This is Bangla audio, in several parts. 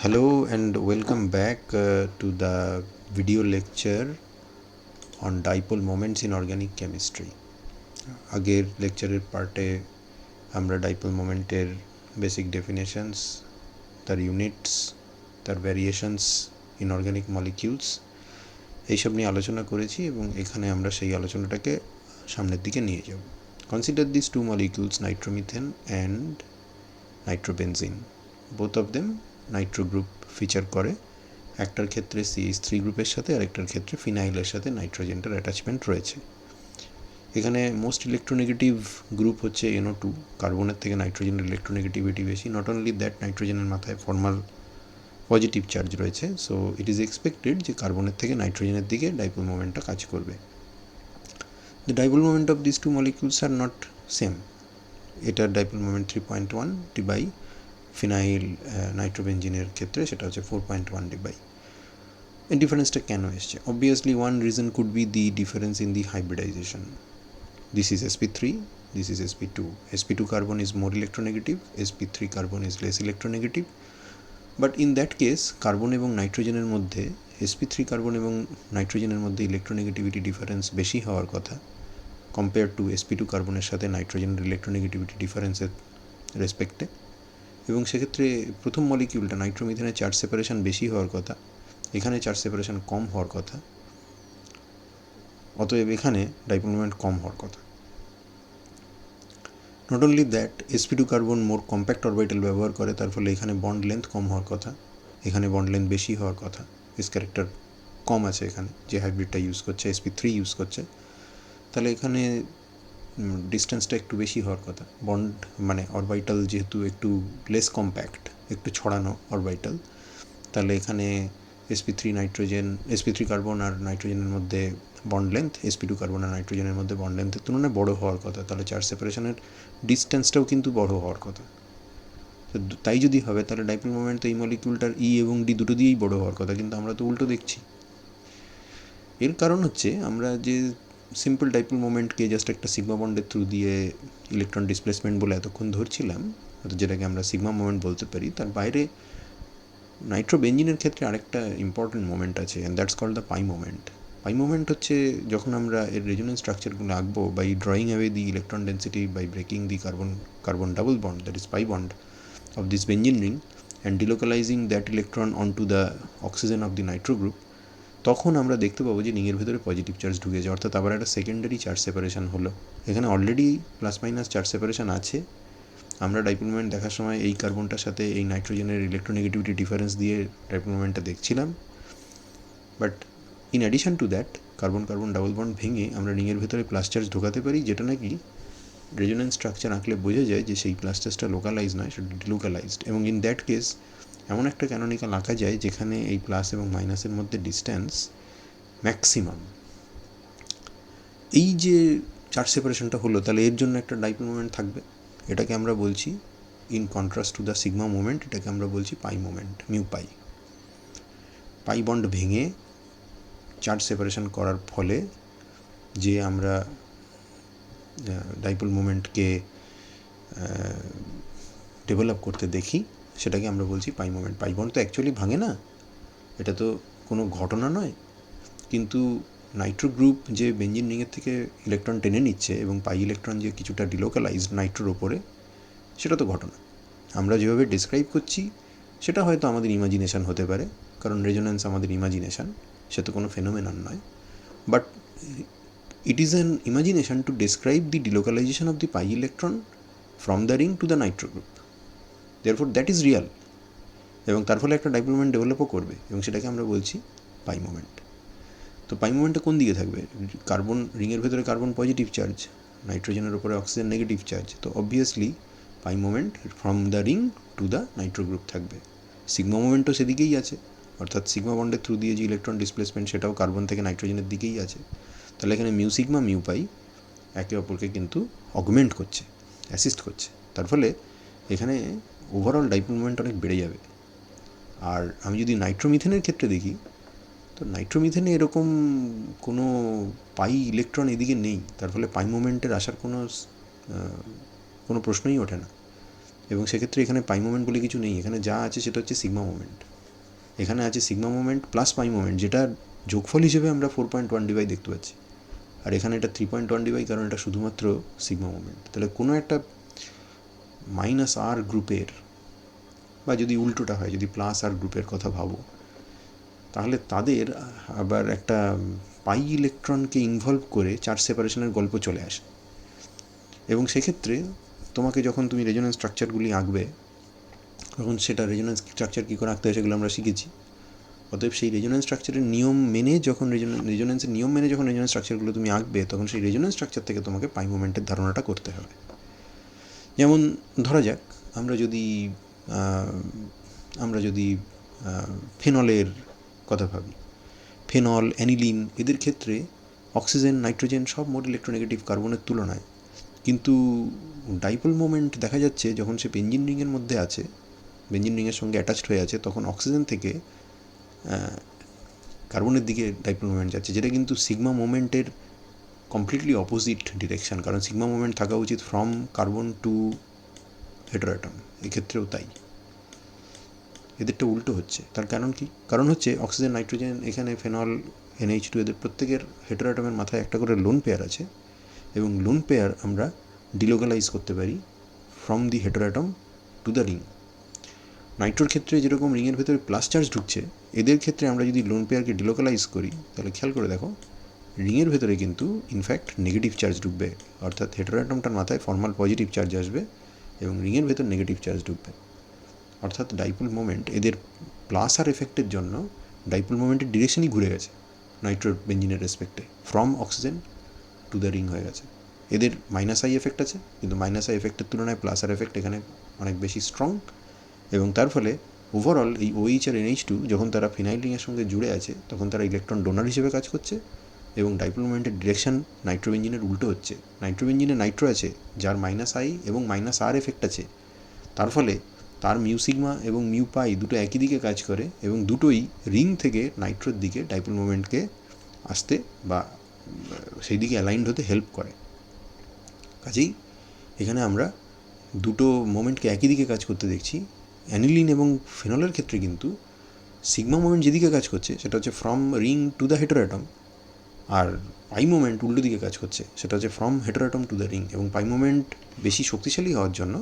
Hello and welcome back to the video lecture on dipole moments in organic chemistry. আগের লেকচারের পার্টে আমরা ডাইপোল মোমেন্টের বেসিক ডেফিনেশনস, তার ইউনিটস, তার ভ্যারিয়েশনস ইন অর্গানিক মলিকিউলস এইসব নিয়ে আলোচনা করেছি এবং এখানে আমরা সেই আলোচনাটাকে সামনের দিকে নিয়ে যাব। Consider this two molecules, nitromethane and nitrobenzene. Both of them nitro group feature করে। একটার ক্ষেত্রে CH3 গ্রুপের সাথে আর একটার ক্ষেত্রে ফিনাইলের সাথে নাইট্রোজেনটার অ্যাটাচমেন্ট রয়েছে। এখানে মোস্ট ইলেকট্রোনেগেটিভ গ্রুপ হচ্ছে NO2, কার্বনের থেকে নাইট্রোজেনের ইলেকট্রোনেগেটিভিটি বেশি। নট অনলি দ্যাট, নাইট্রোজেনের মাথায় ফর্মাল পজিটিভ চার্জ রয়েছে, সো ইট ইজ এক্সপেক্টেড যে কার্বনের থেকে নাইট্রোজেনের দিকে ডাইপোল মোমেন্টটা কাজ করবে। The dipole moment of this two molecules are not same. এটার ডাইপোল মোমেন্ট 3.1 বাই ফিনাইল নাইট্রোবেনজিনের ক্ষেত্রে সেটা হচ্ছে 4.1 বাই। এই ডিফারেন্সটা কেন এসছে? Obviously one reason could be the difference in the hybridisation. This is sp3, this is sp2. sp2 carbon is more electronegative, sp3 carbon is less electronegative. But in that case, carbon এবং নাইট্রোজেনের মধ্যে sp3 কার্বন এবং নাইট্রোজেনের মধ্যে ইলেকট্রোনেগেটিভিটি ডিফারেন্স বেশি হওয়ার কথা কম্পেয়ার টু sp2 কার্বনের সাথে নাইট্রোজেনের ইলেকট্রোনেগেটিভিটি ডিফারেন্সের রেসপেক্টে। এবং সেক্ষেত্রে প্রথম মলিকিউলটা নাইট্রোমিথেনের চার্জ সেপারেশন বেশি হওয়ার কথা, এখানে চার্জ সেপারেশন কম হওয়ার কথা, অতএব এখানে ডাইপোল মোমেন্ট কম হওয়ার কথা। Not only that, sp2 carbon more compact orbital ব্যবহার করে, তার ফলে এখানে বন্ড লেন্থ কম হওয়ার কথা, এখানে বন্ড লেন্থ বেশি হওয়ার কথা। এস ক্যারেক্টার কম আছে এখানে, যে হাইব্রিডটা ইউজ করছে sp3 ইউজ করছে, তাহলে এখানে ডিস্টেন্সটা একটু বেশি হওয়ার কথা। বন্ড মানে অরবিটাল যেহেতু একটু লেস কম্প্যাক্ট, একটু ছড়ানো অরবিটাল, তাহলে এখানে sp3 কার্বন আর নাইট্রোজেনের মধ্যে বন্ড লেন্থ sp2 কার্বন আর নাইট্রোজেনের মধ্যে বন্ড লেন্থের তুলনায় বড় হওয়ার কথা, তাহলে চার্জ সেপারেশনের ডিস্টেন্সটাও কিন্তু বড় হওয়ার কথা। তো তাই যদি হবে তাহলে ডাইপোল মোমেন্ট তো এই মলিকিউলটার E এবং D দুটো দিয়েই বড় হওয়ার কথা, কিন্তু আমরা তো উল্টো দেখছি। এর কারণ হচ্ছে আমরা যে সিম্পল ডাইপোল মোমেন্টকে জাস্ট একটা সিগমা বন্ডের থ্রু দিয়ে ইলেকট্রন ডিসপ্লেসমেন্ট বলে এতক্ষণ ধরছিলাম, যেটাকে আমরা সিগমা মোমেন্ট বলতে পারি, তার বাইরে নাইট্রোবেনজিনের ক্ষেত্রে আরেকটা ইম্পর্টেন্ট মোমেন্ট আছে, and that's called the pi moment. Pi moment হচ্ছে যখন আমরা এর রেজোনেন্স স্ট্রাকচারগুলো আঁকবো, by drawing away the electron density, by breaking the carbon double bond, that is pi bond of this benzene ring and delocalizing that electron onto the oxygen of the nitro group, তখন আমরা দেখতে পাবো যে রিংয়ের ভেতরে পজিটিভ চার্জ ঢুকেছে, অর্থাৎ আবার একটা সেকেন্ডারি চার্জ সেপারেশন হলো। এখানে already plus minus charge separation আছে। আমরা ডাইপোল মোমেন্ট দেখার সময় এই কার্বনটার সাথে এই নাইট্রোজেনের ইলেকট্রোনেগেটিভিটি ডিফারেন্স দিয়ে ডাইপোল মোমেন্টটা দেখছিলাম। But in addition to that, carbon carbon double bond ভেঙে আমরা রিংয়ের ভেতরে প্লাস চার্জ ঢোকাতে পারি, যেটা নাকি রেজোনেন্স স্ট্রাকচার আঁকলে বোঝা যায় যে সেই প্লাস চার্জটা লোকালাইজ নয়, সেটা ডিলোকালাইজড। এবং ইন দ্যাট কেস এমন একটা ক্যানোনিক্যাল আঁকা যায় যেখানে এই প্লাস এবং মাইনাসের মধ্যে ডিস্ট্যান্স ম্যাক্সিমাম। এই যে চার্জ সেপারেশনটা হলো, তাহলে এর জন্য একটা ডাইপোল মোমেন্ট থাকবে। এটাকে আমরা বলছি, in contrast to the sigma moment, এটাকে আমরা বলছি পাই মোমেন্ট, মিউ পাই। পাই বন্ড ভেঙে চার্জ সেপারেশন করার ফলে যে আমরা ডাইপোল মোমেন্টকে ডেভেলপ করতে দেখি, সেটাকে আমরা বলছি পাই মোমেন্ট। পাই বন্ড তো অ্যাকচুয়ালি ভাঙে না, এটা তো কোনো ঘটনা নয়, কিন্তু নাইট্রো গ্রুপ যে বেঞ্জিন রিংয়ের থেকে ইলেকট্রন টেনে নিচ্ছে এবং পাই ইলেকট্রন যে কিছুটা ডিলোকালাইজড নাইট্রোর ওপরে, সেটা তো ঘটনা। আমরা যেভাবে ডিসক্রাইব করছি সেটা হয়তো আমাদের ইমাজিনেশান হতে পারে, কারণ রেজোনেন্স আমাদের ইমাজিনেশান, সে তো কোনো ফেনোমেনন নয়। But it is an imagination to describe the delocalization of the pi electron from the ring to the nitro group. Therefore that is real, এবং তার ফলে একটা ডাইপোল মোমেন্ট ডেভেলপও করবে, এবং সেটাকে আমরা বলছি পাই মোমেন্ট। তো পাই মোমেন্টটা কোন দিকে থাকবে? কার্বন রিংয়ের ভেতরে কার্বন পজিটিভ চার্জ, নাইট্রোজেনের উপরে অক্সিজেন নেগেটিভ চার্জ, তো obviously pi moment from the ring to the Nitro group থাকবে। সিগমা মোমেন্টও সেদিকেই আছে, অর্থাৎ সিগমা বন্ডের থ্রু দিয়ে যে ইলেকট্রন ডিসপ্লেসমেন্ট সেটাও কার্বন থেকে নাইট্রোজেনের দিকেই আছে। তাহলে এখানে মিউ সিগমা মিউ পাই একে অপরকে কিন্তু অগমেন্ট করছে, অ্যাসিস্ট করছে, তার ফলে এখানে ওভারঅল ডাইপোল মোমেন্ট অনেক বেড়ে যাবে। আর আমি যদি নাইট্রোমিথেনের ক্ষেত্রে দেখি, তো নাইট্রোমিথেনে এরকম কোনো পাই ইলেকট্রন এদিকে নেই, তার ফলে পাই মোমেন্টের আসার কোনো প্রশ্নই ওঠে না। এবং সেক্ষেত্রে এখানে পাই মোমেন্ট বলে কিছু নেই, এখানে যা আছে সেটা হচ্ছে সিগমা মোমেন্ট। এখানে আছে সিগমা মোমেন্ট প্লাস পাই মোমেন্ট, যেটা যোগফল হিসেবে আমরা 4.1 ডিভাই দেখতে পাচ্ছি, আর এখানে এটা 3.1 ডিভাই, কারণ এটা শুধুমাত্র সিগমা মোমেন্ট। তাহলে কোনো একটা মাইনাস আর গ্রুপের, বা যদি উল্টোটা হয়, যদি প্লাস আর গ্রুপের কথা ভাবো, তাহলে তাদের আবার একটা পাই ইলেকট্রনকে ইনভলভ করে চার্জ সেপারেশনের গল্প চলে আসে। এবং সেক্ষেত্রে তোমাকে যখন তুমি রেজোনেন্স স্ট্রাকচারগুলি আঁকবে, তখন সেটা রেজোনেন্স স্ট্রাকচার কী করে আঁকতে হয় সেগুলো আমরা শিখেছি। অতএব সেই রেজোনেন্স স্ট্রাকচারের নিয়ম মেনে যখন রেজোনেন্সের নিয়ম মেনে যখন রেজোনেন্স স্ট্রাকচারগুলো তুমি আঁকবে, তখন সেই রেজোনেন্স স্ট্রাকচার থেকে তোমাকে পাই মোমেন্টের ধারণাটা করতে হবে। যেমন ধরা যাক আমরা যদি ফেনলের কথা ভাবি, ফেনল, অ্যানিলিন, এদের ক্ষেত্রে অক্সিজেন, নাইট্রোজেন সব মোট ইলেকট্রোনেগেটিভ কার্বনের তুলনায়, কিন্তু ডাইপোল মোমেন্ট দেখা যাচ্ছে যখন সে বেঞ্জিন রিংয়ের মধ্যে আছে, বেঞ্জিন রিংয়ের সঙ্গে অ্যাটাচড হয়ে আছে, তখন অক্সিজেন থেকে কার্বনের দিকে ডাইপোল মোমেন্ট যাচ্ছে, যেটা কিন্তু সিগমা মোমেন্টের কমপ্লিটলি অপোজিট ডিরেকশান। কারণ সিগমা মোমেন্ট থাকা উচিত ফ্রম কার্বন টু হেটারোঅ্যাটম, এক্ষেত্রেও তাই। এদেরটা উল্টো হচ্ছে। তার কারণ কি? কারণ হচ্ছে অক্সিজেন, নাইট্রোজেন, এখানে ফেনল, NH2, এদের প্রত্যেকের হেটারোঅ্যাটমের মাথায় একটা করে লোন পেয়ার আছে, এবং লোন পেয়ার আমরা ডিলোকালাইজ করতে পারি from the heteroatom to the ring. নাইট্রোর ক্ষেত্রে যেরকম রিংয়ের ভেতরে প্লাস চার্জ ঢুকছে, এদের ক্ষেত্রে আমরা যদি লোন পেয়ারকে ডিলোকালাইজ করি, তাহলে খেয়াল করে দেখো রিংয়ের ভেতরে কিন্তু ইনফ্যাক্ট নেগেটিভ চার্জ ঢুকবে, অর্থাৎ হেটারোঅ্যাটমটার মাথায় ফর্মাল পজিটিভ চার্জ আসবে এবং রিংয়ের ভেতর নেগেটিভ চার্জ ঢুকবে। অর্থাৎ ডাইপোল মোমেন্ট এদের প্লাস আর এফেক্টের জন্য ডাইপোল মোমেন্টের ডিরেকশনই ঘুরে গেছে নাইট্রো বেঞ্জিনের রেসপেক্টে, from oxygen to the ring হয়ে গেছে। এদের মাইনাস আই এফেক্ট আছে, কিন্তু মাইনাস আই এফেক্টের তুলনায় প্লাস আর এফেক্ট এখানে অনেক বেশি স্ট্রং, এবং তার ফলে ওভারঅল এই OH আর NH2 যখন তারা ফিনাইল রিংয়ের সঙ্গে জুড়ে আছে, তখন তারা ইলেকট্রন ডোনার হিসেবে কাজ করছে, এবং ডাইপোল মোমেন্টের ডিরেকশন নাইট্রো বেঞ্জিনের উল্টো হচ্ছে। নাইট্রো বেঞ্জিনে নাইট্রো আছে যার মাইনাস আই এবং মাইনাস আর এফেক্ট আছে, তার ফলে তার মিউ সিগমা এবং মিউ পাই দুটো একই দিকে কাজ করে, এবং দুটোই রিং থেকে নাইট্রোর দিকে ডাইপোল মোমেন্টকে আসতে বা সেই দিকে অ্যালাইন্ড হতে হেল্প করে। কাজেই এখানে আমরা দুটো মোমেন্টকে একই দিকে কাজ করতে দেখছি। অ্যানিলিন এবং ফেনলের ক্ষেত্রে কিন্তু সিগমা মোমেন্ট যেদিকে কাজ করছে সেটা হচ্ছে from ring to the heteroatom, আর পাই মোমেন্ট উল্টো দিকে কাজ করছে, সেটা হচ্ছে from heteroatom to the ring. এবং পাই মোমেন্ট বেশি শক্তিশালী হওয়ার জন্য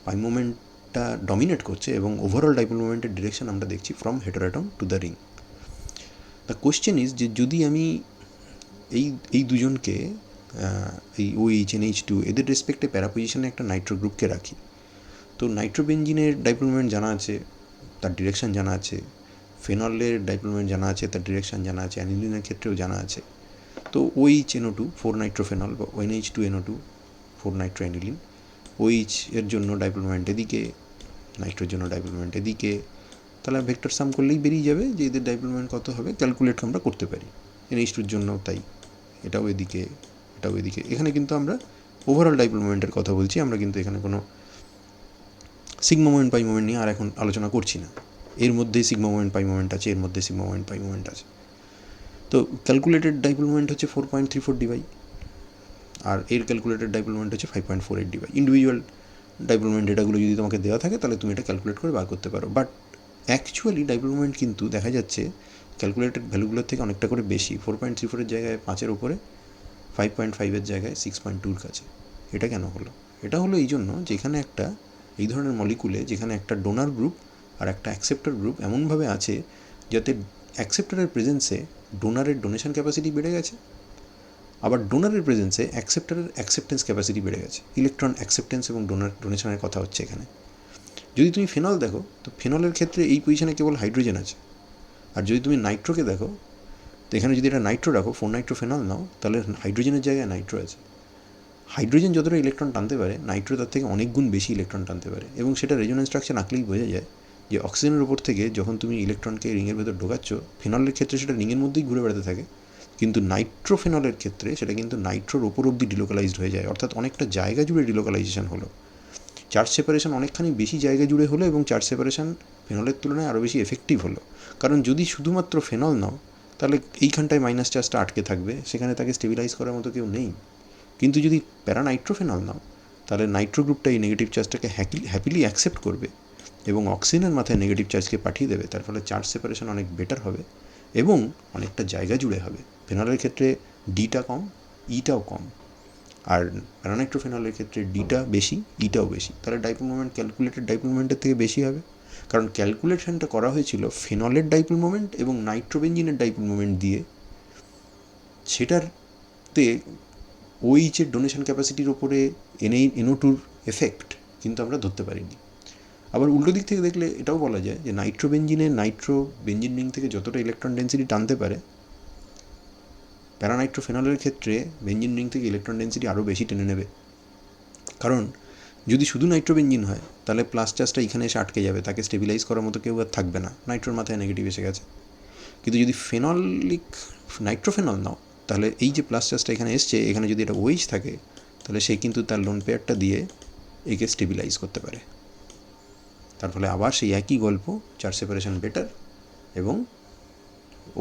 পাই মোমেন্টটা ডমিনেট করছে, এবং ওভারঅল ডাইপোল মোমেন্টের ডিরেকশন আমরা দেখছি from heteroatom to the ring. The question is যে যদি আমি এই দুজনকে এই OH, NH2 এদের রেসপেক্টে প্যারাপোজিশনে একটা নাইট্রো গ্রুপকে রাখি, তো নাইট্রোবেঞ্জিনের ডাইপোল মোমেন্ট জানা আছে, তার ডিরেকশান জানা আছে, ফেনলের ডাইপোল মোমেন্ট জানা আছে, তার ডিরেকশান জানা আছে, অ্যানিলিনের ক্ষেত্রেও জানা আছে। তো OH NO2 4 নাইট্রোফেনল বা NH2 NO2 4 Nitro aniline, OH এর জন্য ডাইপোল মোমেন্ট এদিকে, নাইট্রোর জন্য ডাইপোল মোমেন্ট এদিকে, তাহলে ভেক্টর সাম করলেই বেরিয়ে যাবে যে এদের ডাইপোল মোমেন্ট কত হবে, ক্যালকুলেট আমরা করতে পারি। NH2-র জন্য তাই, এটাও এদিকে, এটাও এদিকে। এখানে কিন্তু আমরা ওভারঅল ডাইপোল মোমেন্টের কথা বলছি, আমরা কিন্তু এখানে কোনো সিগমা মোমেন্ট পাই মোমেন্ট নিয়ে আর এখন আলোচনা করছি না। এর মধ্যেই সিগমা মোমেন্ট পাই মোমেন্ট আছে, এর মধ্যে সিগমা মোমেন্ট পাই মোমেন্ট আছে। তো ক্যালকুলেটেড ডাইপোল মোমেন্ট হচ্ছে 4.34 ডিভাই, আর এর ক্যালকুলেটেড ডাইপোল মোমেন্ট হচ্ছে 5.48 ডিভাই। ইন্ডিভিজুয়াল ডাইপোল মোমেন্ট ডেটাগুলো যদি তোমাকে দেওয়া থাকে, তাহলে তুমি এটা ক্যালকুলেট করে বার করতে পারো। বাট অ্যাকচুয়ালি ডাইপোল মোমেন্ট কিন্তু দেখা যাচ্ছে ক্যালকুলেটেড ভ্যালুগুলোর থেকে অনেকটা করে বেশি, 4.34-এর জায়গায় 5-এর ওপরে, 5.5-এর জায়গায় 6.2-র কাছে। এটা কেন হলো? এটা হলো এই জন্য যে এখানে একটা এই ধরনের মলিকুলে যেখানে একটা ডোনার গ্রুপ আর একটা অ্যাকসেপ্টার গ্রুপ এমনভাবে আছে যাতে অ্যাকসেপ্টারের প্রেজেন্সে ডোনারের ডোনেশন ক্যাপাসিটি বেড়ে গেছে, আবার ডোনারের প্রেজেন্সে অ্যাকসেপ্টারের অ্যাকসেপ্টেন্স ক্যাপাসিটি বেড়ে গেছে। ইলেকট্রন অ্যাকসেপ্টেন্স এবং ডোনেশনের কথা হচ্ছে এখানে। যদি তুমি ফেনল দেখো, তো ফেনলের ক্ষেত্রে এই পজিশনে কেবল হাইড্রোজেন আছে, আর যদি তুমি নাইট্রোকে দেখো, তো এখানে যদি এটা নাইট্রো রাখো, 4 নাইট্রো ফেনল নাও, তাহলে হাইড্রোজেনের জায়গায় নাইট্রো আছে। হাইড্রোজেন যতটা ইলেকট্রন টানতে পারে, নাইট্রো তার থেকে অনেক গুণ বেশি ইলেকট্রন টানতে পারে, এবং সেটা রেজোনেন্স স্ট্রাকচার আঁকলেই বোঝা যায় যে অক্সিজেনের উপর থেকে যখন তুমি ইলেকট্রনকে রিংয়ের ভেতর ঢোকাচ্ছ, ফেনলের ক্ষেত্রে সেটা রিংয়ের মধ্যেই ঘুরে বেড়াতে থাকে, কিন্তু নাইট্রোফেনলের ক্ষেত্রে সেটা কিন্তু নাইট্রোর ওপর অব্দি ডিলোকালাইজড হয়ে যায়, অর্থাৎ অনেকটা জায়গা জুড়ে ডিলোকালাইজেশন হলো। চার্জ সেপারেশন অনেকখানি বেশি জায়গা জুড়ে হলো, এবং চার্জ সেপারেশন ফেনলের তুলনায় আরও বেশি এফেক্টিভ হলো। কারণ যদি শুধুমাত্র ফেনল নাও, তাহলে এইখানটায় মাইনাস চার্জটা আটকে থাকবে, সেখানে তাকে স্টেবিলাইজ করার মতো কেউ নেই। কিন্তু যদি প্যারানাইট্রোফেনল নাও, তাহলে নাইট্রো গ্রুপটা এই নেগেটিভ চার্জটাকে হ্যাপিলি অ্যাকসেপ্ট করবে, এবং অক্সিজেনের মাথায় নেগেটিভ চার্জকে পাঠিয়ে দেবে, তার ফলে চার্জ সেপারেশন অনেক বেটার হবে এবং অনেকটা জায়গা জুড়ে হবে। ফেনলের ক্ষেত্রে ডিটা কম, ইটাও কম, আর প্যারানাইট্রোফেনলের ক্ষেত্রে ডিটা বেশি, ইটাও বেশি। তাহলে ডাইপোল মোমেন্ট ক্যালকুলেটেড ডাইপোল মোমেন্টের থেকে বেশি হবে, কারণ ক্যালকুলেশনটা করা হয়েছিল ফেনলের ডাইপোল মোমেন্ট এবং নাইট্রোবেঞ্জিনের ডাইপোল মোমেন্ট দিয়ে। সেটারতে ওইচের ডোনেশন ক্যাপাসিটির ওপরে NO2 এফেক্ট কিন্তু আমরা ধরতে পারিনি। আবার উল্টো দিক থেকে দেখলে এটাও বলা যায় যে নাইট্রোবেঞ্জিন রিং থেকে যতটা ইলেকট্রন ডেন্সিটি টানতে পারে, প্যারানাইট্রোফেনলের ক্ষেত্রে বেঞ্জিন রিং থেকে ইলেকট্রন ডেন্সিটি আরও বেশি টেনে নেবে। কারণ যদি শুধু নাইট্রোবেঞ্জিন হয় তাহলে প্লাস চার্জটা এখানে এসে আটকে যাবে, তাকে স্টেবিলাইজ করার মতো কেউ আর থাকবে না, নাইট্রোর মাথায় নেগেটিভ এসে গেছে। কিন্তু যদি নাইট্রোফেনল নাও, তাহলে এই যে প্লাস চার্জটা এখানে এসছে, এখানে যদি এটা ওইচ থাকে, তাহলে সে কিন্তু তার লোন পেয়ারটা দিয়ে একে স্টেবিলাইজ করতে পারে। তার ফলে আবার সেই একই গল্প, চার্জ সেপারেশন বেটার এবং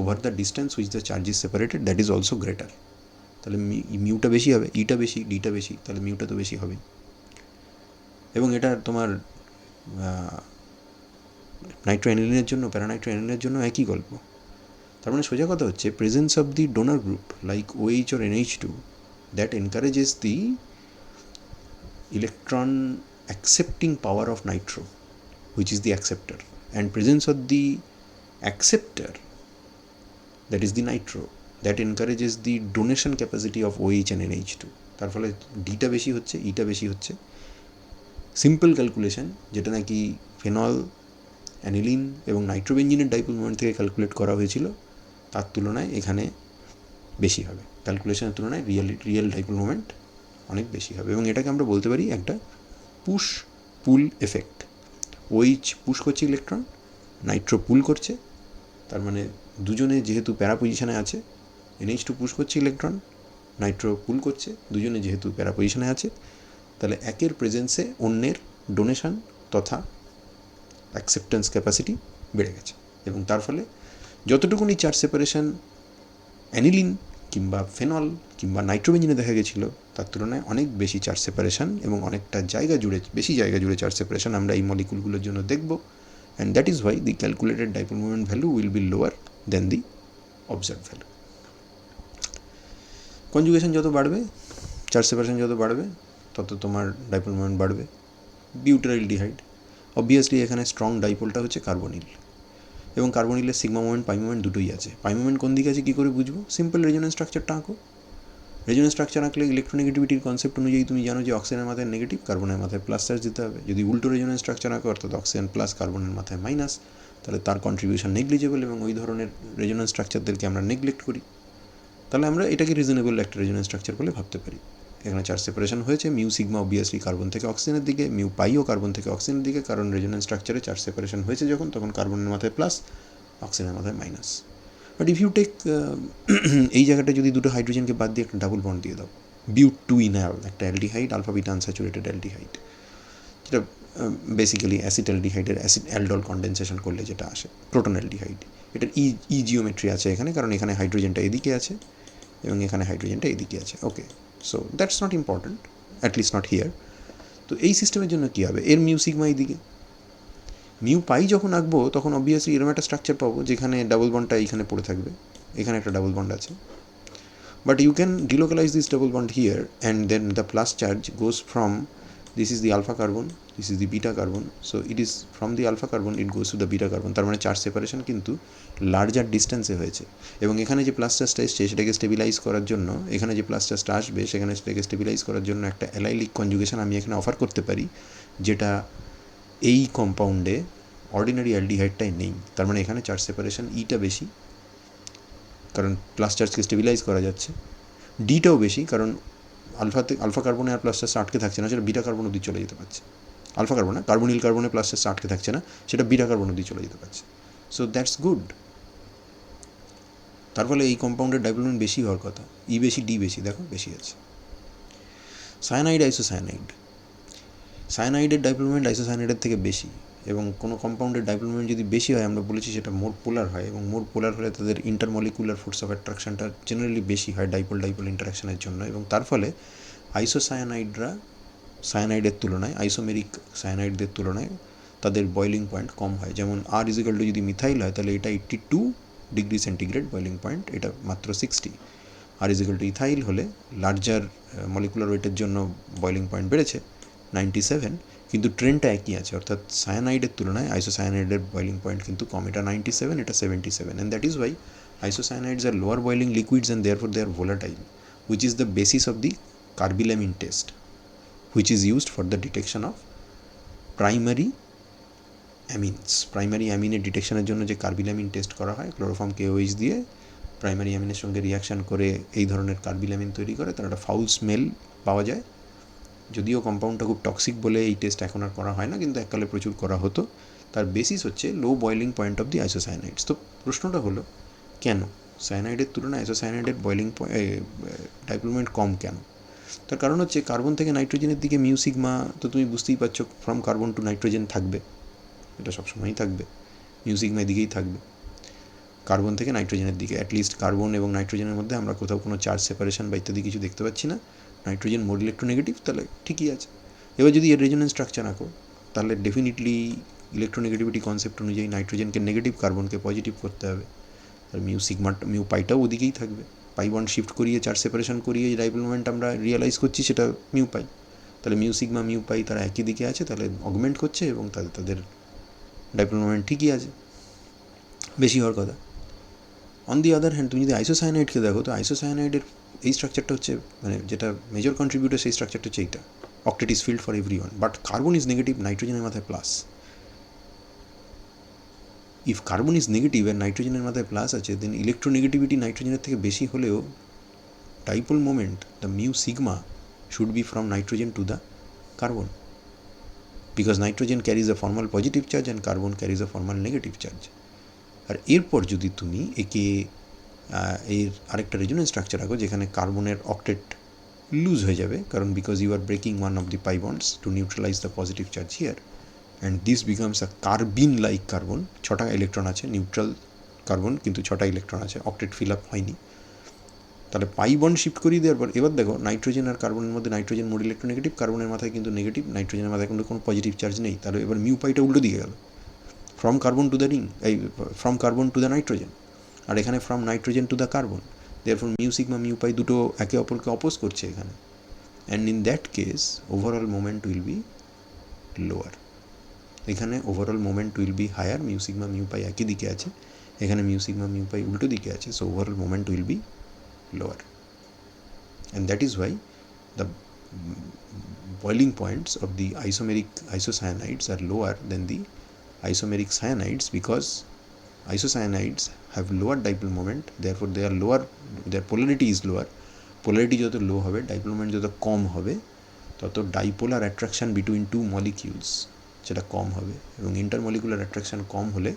over the distance which the charge is separated that is also greater. তাহলে মিউটা বেশি হবে, ইটা বেশি, ডিটা বেশি, তাহলে মিউটা তো বেশি হবে। এবং এটা তোমার নাইট্রোঅ্যানিলিনের জন্য, প্যারানাইট্রোঅ্যানিলিনের জন্য একই গল্প। তার মানে সোজা কথা হচ্ছে, presence of the donor group like OH or NH2 that encourages the electron accepting power of nitro, which is the acceptor, and presence of the acceptor, that is the nitro, that encourages the donation capacity of OH and NH2. তার ফলে ডিটা বেশি হচ্ছে, ইটা বেশি হচ্ছে। সিম্পল ক্যালকুলেশন, যেটা নাকি ফেনল, অ্যানিলিন এবং নাইট্রোবেঞ্জিনের ডাইপোল মোমেন্ট থেকে ক্যালকুলেট করা হয়েছিল, তার তুলনায় এখানে বেশি হবে। ক্যালকুলেশনের তুলনায় রিয়েল ডাইপোল মোমেন্ট অনেক বেশি হবে, এবং এটাকে আমরা বলতে পারি একটা পুশ পুল এফেক্ট। OH পুশ করছে ইলেকট্রন, নাইট্রো পুল করছে, তার মানে দুজনে যেহেতু প্যারা পজিশানে আছে, NH2 পুশ করছে ইলেকট্রন, নাইট্রো পুল করছে, দুজনে যেহেতু প্যারা পজিশানে আছে, তাহলে একের প্রেজেন্সে অন্যের ডোনেশন তথা অ্যাকসেপ্টেন্স ক্যাপাসিটি বেড়ে গেছে, এবং তার ফলে যতটুকুনি চার্জ সেপারেশন অ্যানিলিন কিংবা ফেনল কিংবা নাইট্রোবেঞ্জিনে দেখা গেছিলো, তার তুলনায় অনেক বেশি চার্জ সেপারেশন এবং অনেকটা বেশি জায়গা জুড়ে চার্জ সেপারেশন আমরা এই মলিকুলগুলোর জন্য দেখব। And that is why the calculated dipole moment value will be lower than the observe value. Conjugation যত বাড়বে, চার্জ সেপারেশন যত বাড়বে, তত তোমার ডাইপোল মোমেন্ট বাড়বে। বিউটারাইলডিহাইড, অবভিয়াসলি এখানে স্ট্রং ডাইপোলটা হচ্ছে কার্বনিল, এবং কার্বনিলের সিগমা মোমেন্ট, পাই মোমেন্ট দুটোই আছে। পাই মোমেন্ট কোন দিকে আছে কী করে বুঝবো? সিম্পল রেজোনেন্স স্ট্রাকচারটা আঁকো। রেজোনেন্স স্ট্রাকচার আঁকলে ইলেকট্রোনেগেটিভিটির কনসেপ্ট অনুযায়ী তুমি জানো যে অক্সিজেনের মাথায় নেগেটিভ, কার্বনের মাথায় প্লাস চার্জ দিতে হবে। যদি উল্টো রেজোনেন্স স্ট্রাকচার আঁকো, অর্থাৎ অক্সিজেন প্লাস, কার্বনের মাথায় মাইনাস, তাহলে তার কন্ট্রিবিউশন নেগলিজেবল, এবং ওই ধরনের রেজোনেন্স স্ট্রাকচারদেরকে আমরা নেগলেক্ট করি। তাহলে আমরা এটাকে রিজনেবল একটা রেজোনেন্স স্ট্রাকচার বলে ভাবতে পারি। এখানে চার্জ সেপারেশন হয়েছে, মিউ সিগমা অবভিয়াসলি কার্বন থেকে অক্সিজেনের দিকে, মিউ পাইও কার্বন থেকে অক্সিজেনের দিকে, কারণ রেজোনেন্স স্ট্রাকচারে চার্জ সেপারেশন হয়েছে যখন, তখন কার্বনের মাথায় প্লাস, অক্সিজেনের মাথায় minus. But if you take এই জায়গাটা যদি দুটো হাইড্রোজেনকে বাদ দিয়ে একটা ডাবল বন্ড দিয়ে দাও, বিউট-2-ইনাল, একটা aldehyde, alpha beta unsaturated aldehyde, যেটা বেসিক্যালি অ্যাসিটালডিহাইডের অ্যাসিড অ্যালডল কন্ডেনসেশন করলে যেটা আসে, প্রোটন অ্যালডিহাইড। এটার ই জিওমেট্রি আছে এখানে, কারণ এখানে হাইড্রোজেনটা এদিকে আছে এবং এখানে হাইড্রোজেনটা এদিকে আছে। Okay, so that's not important, at least not here. তো এই সিস্টেমের জন্য কী হবে, এর মিউ সিগমা এইদিকে, মিউ পাই যখন আঁকবো তখন অবভিয়াসলি এরকম একটা স্ট্রাকচার পাবো যেখানে ডাবল বন্ডটা এইখানে পড়ে থাকবে, এখানে একটা ডাবল বন্ড আছে। But you can delocalize this double bond here, and then the plus charge goes from, this is the alpha carbon, this is the beta carbon, so it is from the alpha carbon it goes to the beta carbon। তার মানে চার্জ সেপারেশন কিন্তু লার্জার ডিস্টেন্সে হয়েছে, এবং এখানে যে প্লাস চার্জটা এসছে সেটাকে স্টেবিলাইজ করার জন্য, এখানে যে প্লাস চার্জটা আসবে সেখানে সেটাকে স্টেবিলাইজ করার জন্য একটা অ্যালাইলিক কনজুগেশন আমি এখানে অফার করতে পারি, যেটা এই কম্পাউন্ডে অর্ডিনারি অ্যালডিহাইডটাই নেই। তার মানে এখানে চার্জ সেপারেশন ইটা বেশি, কারণ প্লাস চার্জকে স্টেবিলাইজ করা যাচ্ছে। ডিটাও বেশি, কারণ আলফা কার্বনে আর প্লাস চার্জটা আটকে থাকছে না, সেটা বিটা কার্বন অবধি চলে যেতে পারছে। আলফা কার্বনে, কার্বনিল কার্বনে প্লাস চার্জটা আটকে থাকছে না, সেটা বিটা কার্বন অবধি চলে যেতে পারছে। So that's good. তার ফলে এই কম্পাউন্ডের ডাইপোল মোমেন্ট বেশি হওয়ার কথা, ই বেশি, ডি বেশি, দেখো বেশি আছে। সায়ানাইড, আইসোসায়ানাইড, সায়ানাইডের ডাইপোল মোমেন্ট আইসোসায়ানাইডের থেকে বেশি, এবং কোনো কম্পাউন্ডের ডাইপোল মোমেন্ট যদি বেশি হয়, আমরা বলেছি সেটা মোর পোলার হয়, এবং মোর পোলার হলে তাদের ইন্টারমলিকুলার ফোর্স অফ অ্যাট্রাকশনটা জেনারেলি বেশি হয় ডাইপোল ইন্টারাকশনের জন্য, এবং তার ফলে আইসোসায়ানাইডরা সায়ানাইডের তুলনায়, আইসোমেরিক সায়ানাইডদের তুলনায় তাদের বয়লিং পয়েন্ট কম হয়। যেমন আর ইজিক্যাল টু যদি মিথাইল হয় তাহলে এটা 82 ডিগ্রি সেন্টিগ্রেড বয়লিং পয়েন্ট, এটা মাত্র 60। আর ইজিক্যাল টু ইথাইল হলে লার্জার মলিকুলার ওয়েটের জন্য বয়লিং পয়েন্ট বেড়েছে 97, কিন্তু ট্রেন্ডটা একই আছে, অর্থাৎ সায়ানাইডের তুলনায় আইসোসায়ানাইডের বয়লিং পয়েন্ট কিন্তু কম, এটা 97, এটা 77, and that is Y isocyanides are lower boiling liquids and therefore they are volatile, which is the basis of the carbylamine test, which is used for the detection of primary amines. Primary অ্যামিনের ডিটেকশনের জন্য যে কার্বিলামিন টেস্ট করা হয় ক্লোরোফর্ম KOH দিয়ে প্রাইমারি অ্যামিনের সঙ্গে রিয়াকশান করে এই ধরনের কার্বিলামিন তৈরি করে, তার একটা ফাউল স্মেল পাওয়া যায়। যদিও কম্পাউন্ডটা খুব টক্সিক বলে এই টেস্ট এখন আর করা হয় না, কিন্তু এককালে প্রচুর করা হতো। তার বেসিস হচ্ছে লো বয়লিং পয়েন্ট অফ দি আইসোসায়ানাইডস। তো প্রশ্নটা হলো কেন সায়ানাইডের তুলনায় আইসোসায়ানাইডের বয়লিং ডাইপোল কম কেন? তার কারণ হচ্ছে কার্বন থেকে নাইট্রোজেনের দিকে মিউ সিগমা, তো তুমি বুঝতেই পারছো ফ্রম কার্বন টু নাইট্রোজেন থাকবে, এটা সবসময়ই থাকবে, মিউ সিগমা এদিকেই থাকবে কার্বন থেকে নাইট্রোজেনের দিকে। অ্যাটলিস্ট কার্বন এবং নাইট্রোজেনের মধ্যে আমরা কোথাও কোনো চার্জ সেপারেশন বা ইত্যাদি কিছু দেখতে পাচ্ছি না। নাইট্রোজেন মোর ইলেকট্রোনেগেটিভ, তাহলে ঠিকই আছে। এবার যদি এর রেজোনেন্স স্ট্রাকচার আঁকো তাহলে ডেফিনেটলি ইলেকট্রোনেগেটিভিটি কনসেপ্ট অনুযায়ী নাইট্রোজেনকে নেগেটিভ, কার্বনকে পজিটিভ করতে হবে। আর মিউ সিগমা মিউ পাইটাও ওদিকেই থাকবে। পাই বন্ড শিফট করিয়ে চার্জ সেপারেশন করিয়ে যে ডাইপোল মোমেন্ট আমরা রিয়েলাইজ করছি সেটা মিউ পাই, তাহলে মিউ সিগমা মিউ পাই তারা একই দিকে আছে, তাহলে অগমেন্ট করছে এবং তাদের ডাইপোল মোমেন্ট ঠিকই আছে, বেশি হওয়ার কথা। অন দি আদার হ্যান্ড তুমি যদি আইসোসায়ানাইডকে দেখো তো আইসোসায়ানাইডের এই স্ট্রাকচারটা হচ্ছে মানে যেটা মেজর কন্ট্রিবিউটার, সেই স্ট্রাকচারটা হচ্ছে এইটা, octet is filled for every one, but carbon is negative, নাইট্রোজেনের মাথায় plus. If carbon is negative আর নাইট্রোজেনের মাথায় প্লাস আছে, দেন ইলেকট্রোনেগেটিভিটি নাইট্রোজেনের থেকে বেশি হলেও dipole moment the mu sigma should be from nitrogen to the carbon, because nitrogen carries a formal positive charge and carbon carries a formal negative charge. আর এরপর যদি তুমি একে এর আরেকটা রেজোনেন্স স্ট্রাকচার আঁকো যেখানে কার্বনের অক্টেট লুজ হয়ে যাবে, কারণ because you are breaking one of the pi bonds to neutralize the positive charge here, and this becomes a carbene like carbon. 6টা ইলেকট্রন আছে, নিউট্রাল কার্বন, কিন্তু 6টা ইলেকট্রন আছে, অক্টেট ফিল আপ হয়নি। তাহলে পাই বন্ড শিফট করিয়ে দেওয়ার পর এবার দেখো নাইট্রোজেন আর কার্বনের মধ্যে নাইট্রোজেন মোড ইলেকট্রোনেগেটিভ, কার্বনের মাথায় কিন্তু নেগেটিভ, নাইট্রোজেনের মাথায় কিন্তু কোনো পজিটিভ চার্জ নেই, তাহলে এবার মিউ পাইটা উল্টো দিকে গেল, from carbon to the ring, এই from carbon to the nitrogen, আর এখানে from nitrogen to the carbon. Therefore mu sigma mu pi দুটো একে অপরকে অপোজ করছে এখানে, and in that case overall moment will be lower. এখানে overall moment will be higher, mu sigma mu pi একই দিকে আছে, এখানে মিউ সিগমা মিউ পাই উল্টো দিকে আছে, so overall moment will be lower, and that is why the boiling points of the isomeric isocyanides are lower than the isomeric cyanides, because isocyanides have lower dipole moment, therefore they are lower, their polarity is lower. Polarity যত লো হবে, ডাইপোল মোমেন্ট যত কম হবে, তত ডাইপোলার অ্যাট্রাকশান বিটুইন টু মলিকিউলস সেটা কম হবে, এবং ইন্টারমলিকুলার অ্যাট্রাকশান কম হলে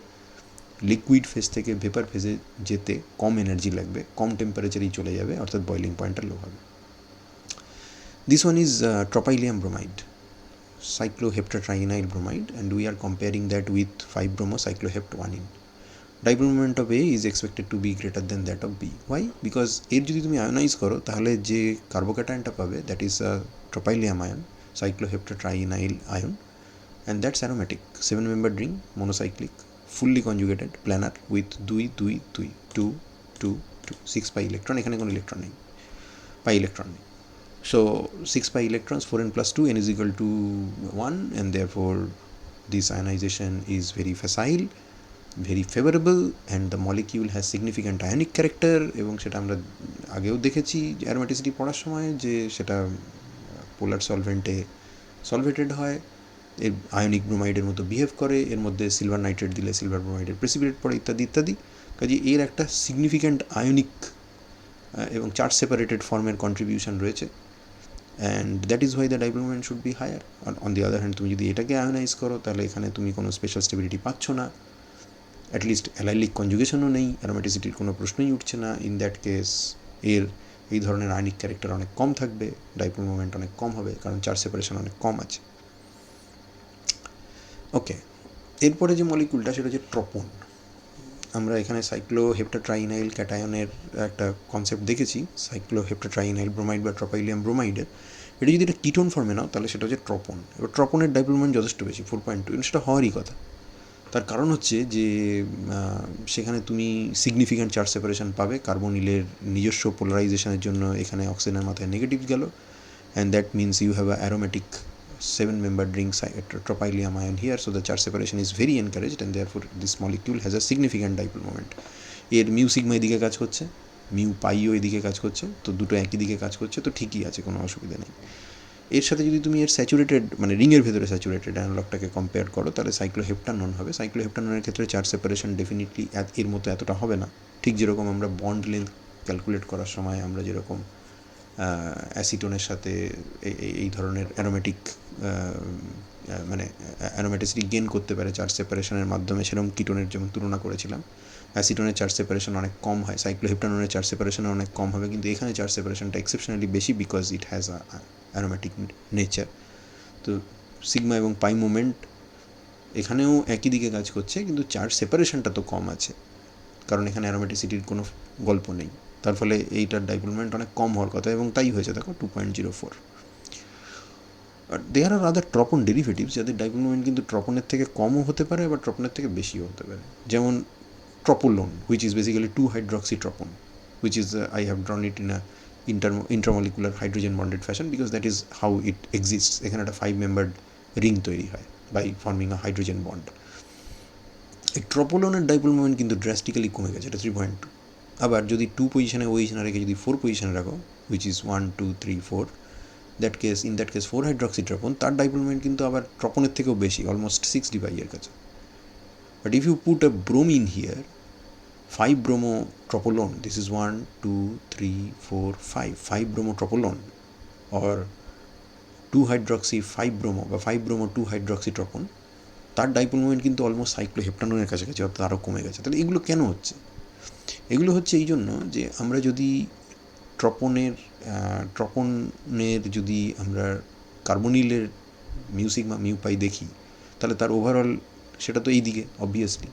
লিকুইড ফেজ থেকে ভেপার ফেজে যেতে কম এনার্জি লাগবে, কম টেম্পারেচারেই চলে যাবে, অর্থাৎ বয়লিং পয়েন্টটা লো হবে। This one is tropylium bromide, cycloheptatrienol bromide, and we are comparing that with 5-bromocyclohept-1-ene. Dipole moment of A is expected to be greater than that of B. Why? Because এর যদি তুমি আয়োনাইজ করো তাহলে যে কার্বোক্যাটায়নটা পাবে that is tropylium ion, cycloheptatrienol ion, and that's aromatic, 7-membered ring, monocyclic, fully conjugated, planar with 2 6 pi electron, এখানে কোনো ইলেকট্রন নেই, pi electron নেই। So 6 pi electrons, 4n plus 2, n is equal to 1, and therefore this ionization is very facile, very favorable, and the molecule has significant ionic character, এবং সেটা আমরা আগেও দেখেছি অ্যারোম্যাটিসিটি পড়ার সময় যে সেটা পোলার সলভেন্টে সলভেটেড হয়, এর আয়নিক ব্রোমাইডের মতো বিহেভ করে, এর মধ্যে সিলভার নাইট্রেট দিলে সিলভার ব্রোমাইডের প্রেসিপিটেট পড়ে, ইত্যাদি ইত্যাদি। কাজে এর একটা সিগনিফিক্যান্ট আয়নিক এবং চার্জ সেপারেটেড ফর্মের কন্ট্রিবিউশন রয়েছে, and that is why the dipole moment should be higher. আর অন দি আদার হ্যান্ড তুমি যদি এটাকে আয়োনাইজ করো তাহলে এখানে তুমি কোনো স্পেশাল স্টেবিলিটি পাচ্ছ না, অ্যাটলিস্ট অ্যালাইলিক কনজুগেশনও নেই, অ্যারোম্যাটিসিটির কোনো প্রশ্নই উঠছে না। ইন দ্যাট কেস এর এই ধরনের আয়নিক ক্যারেক্টার অনেক কম থাকবে, ডাইপোল মোমেন্ট অনেক কম হবে, কারণ চার্জ সেপারেশন অনেক কম আছে। ওকে, এরপরে যে মলিকুলটা সেটা হচ্ছে ট্রপন। আমরা এখানে সাইক্লোহেপ্টাট্রাইনাইল ক্যাটায়নের একটা কনসেপ্ট দেখেছি, সাইক্লোহেপ্টাট্রাইনাইল ব্রোমাইড বা ট্রপাইলিয়াম ব্রোমাইডের, এটা যদি এটা কিটোন ফর্মে নাও তাহলে সেটা হচ্ছে ট্রপন। এবার ট্রপনের ডাইপোল মোমেন্ট যথেষ্ট বেশি 4.2, সেটা হওয়ারই কথা। তার কারণ হচ্ছে যে সেখানে তুমি সিগনিফিক্যান্ট চার্জ সেপারেশন পাবে। কার্বনিলের নিজস্ব পোলারাইজেশনের জন্য এখানে অক্সিজেনের মাথায় নেগেটিভ গেল, and that means you have a aromatic 7-membered ring tropylium ion here, so the charge separation is very encouraged, and therefore this molecule has a significant dipole moment. এর মিউ সিগমা এদিকে কাজ করছে, মিউ পাইও এদিকে কাজ করছে, তো দুটো একই দিকে কাজ করছে, তো ঠিকই আছে, কোনো অসুবিধা নেই। এর সাথে যদি তুমি এর স্যাচুরেটেড মানে রিংয়ের ভেতরে স্যাচুরেটেড অ্যানালগটাকে কম্পেয়ার করো, তাহলে সাইক্লোহেপ্টানন হবে। সাইক্লোহেপ্টাননের ক্ষেত্রে চার্জ সেপারেশন ডেফিনেটলি এর মতো এতটা হবে না। ঠিক যেরকম আমরা বন্ড লেন্থ ক্যালকুলেট করার সময় আমরা যেরকম অ্যাসিটোনের সাথে এই ধরনের অ্যারোমেটিক মানে অ্যারোমেটিসিটি গেন করতে পারে চার্জ সেপারেশনের মাধ্যমে, সেরকম কিটোনের যেমন তুলনা করেছিলাম। অ্যাসিটোনের চার্জ সেপারেশন অনেক কম হয়, সাইক্লোহেপ্টাননের চার্জ সেপারেশন অনেক কম হবে, কিন্তু এখানে চার্জ সেপারেশনটা এক্সেপশনালি বেশি because it has a aromatic nature. তো সিগমা এবং পাই মোমেন্ট এখানেও একই দিকে কাজ করছে, কিন্তু চার্জ সেপারেশনটা তো কম আছে, কারণ এখানে অ্যারোমেটিসিটির কোনো গল্প নেই। তার ফলে এইটার ডাইপোল মোমেন্ট অনেক কম হওয়ার কথা, এবং তাই হয়েছে, দেখো 2.04। আর দেয়ার আর আদার ট্রপন ডেরিভেটিভস যাদের ডাইপোল মোমেন্ট কিন্তু ট্রপনের থেকে কমও হতে পারে, আবার ট্রপনের থেকে বেশিও হতে পারে। যেমন tropolone, which is basically 2-hydroxytropon, which is I have drawn it in a intermolecular hydrogen bonded fashion because that is how it exists. এখানে একটা 5-membered রিং তৈরি হয় by forming a hydrogen bond. এই ট্রপোলোনের ডাইপোল মোমেন্ট কিন্তু ড্রাস্টিক্যালি কমে গেছে, এটা 3.2। আবার যদি 2 পজিশনে ওইচ না রেখে যদি 4 পজিশনে রাখো, which is 1 2 3 4, in that case 4-hydroxytropon, তার ডাইপোল মোমেন্ট কিন্তু আবার ট্রপনের থেকেও বেশি, অলমোস্ট 6 dpi এর কাছে। But if you put a bromine here, 5-bromotropolone, this is 1 2 3 4 5 5-bromotropolone, or 2-hydroxy 5-bromo বা 5-bromo 2-hydroxytropon, তার ডাইপোল মোমেন্ট কিন্তু অলমোস্ট সাইক্লোহেপ্টাননের কাছাকাছি, অর্থাৎ আরও কমে গেছে। তাহলে এগুলো কেন হচ্ছে? এগুলো হচ্ছে এই জন্য যে আমরা যদি ট্রপনের যদি আমরা কার্বনিলের মিউসিগমা মিউ পাই দেখি, তাহলে তার ওভারঅল সেটা তো এই দিকে অবভিয়াসলি।